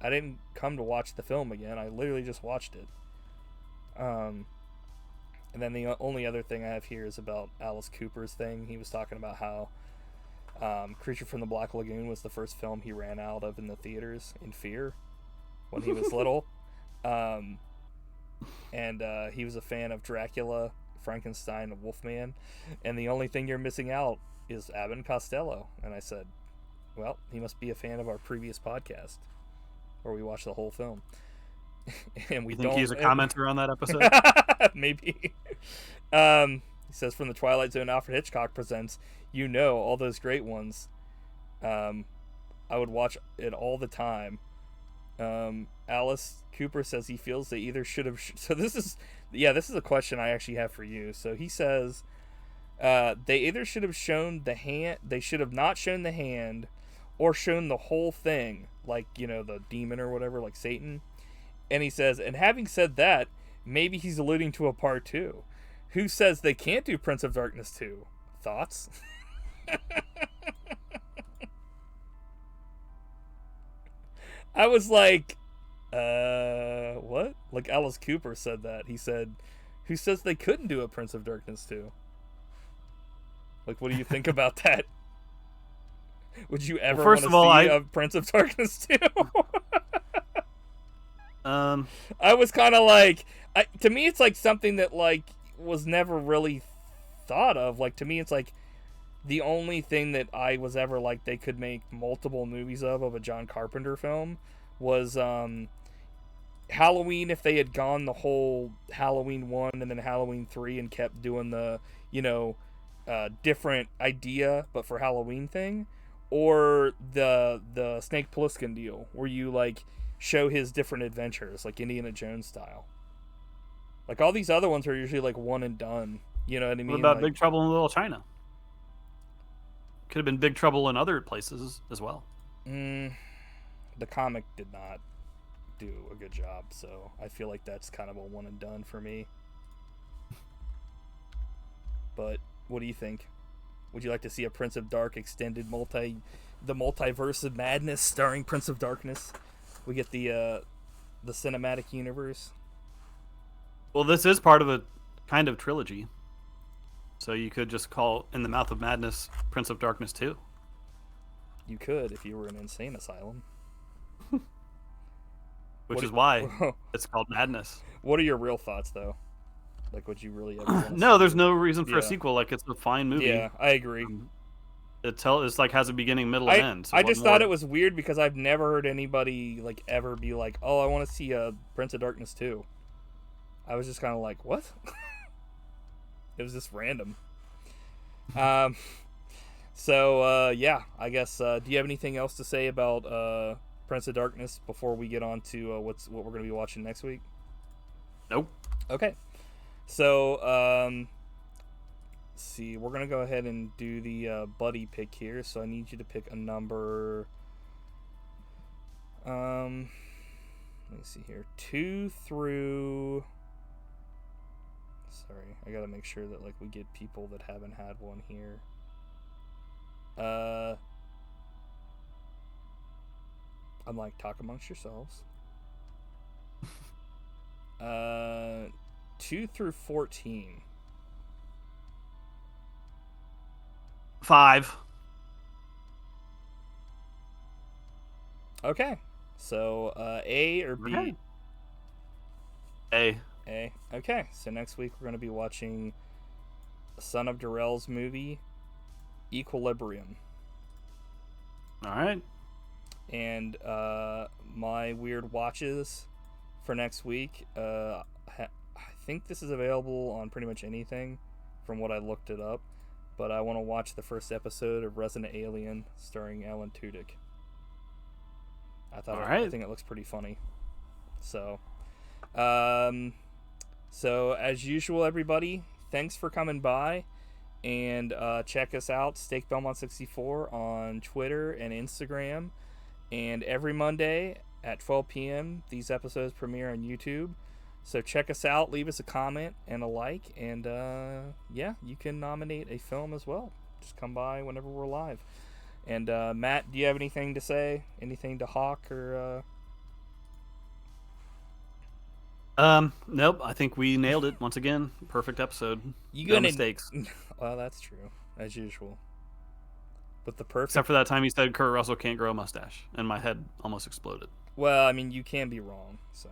S2: I didn't come to watch the film again. I literally just watched it. And then the only other thing I have here is about Alice Cooper's thing. He was talking about how Creature from the Black Lagoon was the first film he ran out of in the theaters in fear when he was little. And he was a fan of Dracula, Frankenstein, and Wolfman. And the only thing you're missing out is Abbott and Costello. And I said, well, he must be a fan of our previous podcast where we watched the whole film. And we
S1: think he's a commenter on that episode?
S2: Maybe. He says, from the Twilight Zone, Alfred Hitchcock presents, all those great ones. I would watch it all the time. Alice Cooper says he feels they either should have... So this is a question I actually have for you. So he says they either should have shown the hand... They should have not shown the hand or shown the whole thing. Like, the demon or whatever, like Satan. And he says, and having said that, maybe he's alluding to a part 2. Who says they can't do Prince of Darkness 2? Thoughts? I was like, what? Like Alice Cooper said that. He said, who says they couldn't do a Prince of Darkness 2? Like, what do you think about that? Would you ever want to see a Prince of Darkness 2? I was kind of like, to me, it's like something that like was never really thought of. Like, to me, it's like the only thing that I was ever like they could make multiple movies of a John Carpenter film was Halloween. If they had gone the whole Halloween 1 and then Halloween 3 and kept doing the different idea but for Halloween thing, or the Snake Plissken deal where you like show his different adventures, like Indiana Jones style. Like, all these other ones are usually like one and done. You know what I mean?
S1: What about
S2: like,
S1: Big Trouble in Little China? Could have been Big Trouble in other places as well.
S2: The comic did not do a good job, so I feel like that's kind of a one and done for me. But what do you think? Would you like to see a Prince of Dark extended the multiverse of madness starring Prince of Darkness? We get the cinematic universe.
S1: Well, this is part of a kind of trilogy. So you could just call In the Mouth of Madness Prince of Darkness 2.
S2: You could if you were an insane asylum.
S1: Which is why it's called Madness.
S2: What are your real thoughts, though? Like, would you really ever want to
S1: No, there's no reason for a sequel. Like, it's a fine movie.
S2: Yeah, I agree.
S1: It's like has a beginning, middle, and end. So
S2: I just thought it was weird because I've never heard anybody like ever be like, "Oh, I want to see a Prince of Darkness 2." I was just kind of like, "What?" It was just random. So yeah, I guess. Do you have anything else to say about Prince of Darkness before we get on to what we're going to be watching next week?
S1: Nope.
S2: Okay. So let's see, we're gonna go ahead and do the buddy pick here. So I need you to pick a number. Let me see here, 2 through. Sorry, I gotta make sure that like we get people that haven't had one here. I'm like, talk amongst yourselves. 2 through 14.
S1: 5.
S2: Okay. So, A or B?
S1: Okay. A.
S2: A. Okay. So next week we're going to be watching Son of Darrell's movie, Equilibrium.
S1: All right.
S2: And my weird watches for next week, I think this is available on pretty much anything from what I looked it up. But I want to watch the first episode of Resident Alien starring Alan Tudyk. I think it looks pretty funny. So, so as usual, everybody, thanks for coming by, and check us out, Steak Belmont 64 on Twitter and Instagram, and every Monday at 12 p.m. these episodes premiere on YouTube. So check us out, leave us a comment and a like, and yeah, you can nominate a film as well. Just come by whenever we're live. And Matt, do you have anything to say? Anything to hawk or?
S1: Nope. I think we nailed it once again. Perfect episode.
S2: No
S1: mistakes.
S2: Well, that's true, as usual. But the perfect.
S1: Except for that time you said Kurt Russell can't grow a mustache, and my head almost exploded.
S2: Well, I mean, you can be wrong, so.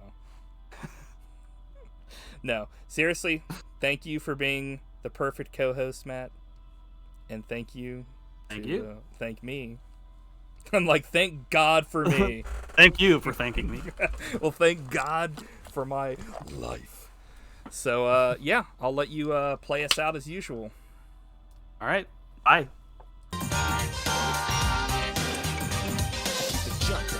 S2: No, seriously, thank you for being the perfect co-host, Matt. And thank you. Thank me. I'm like, thank God for me.
S1: Thank you for thanking me.
S2: Well, thank God for my life. So, yeah, I'll let you play us out as usual.
S1: All right. Bye.
S3: The junk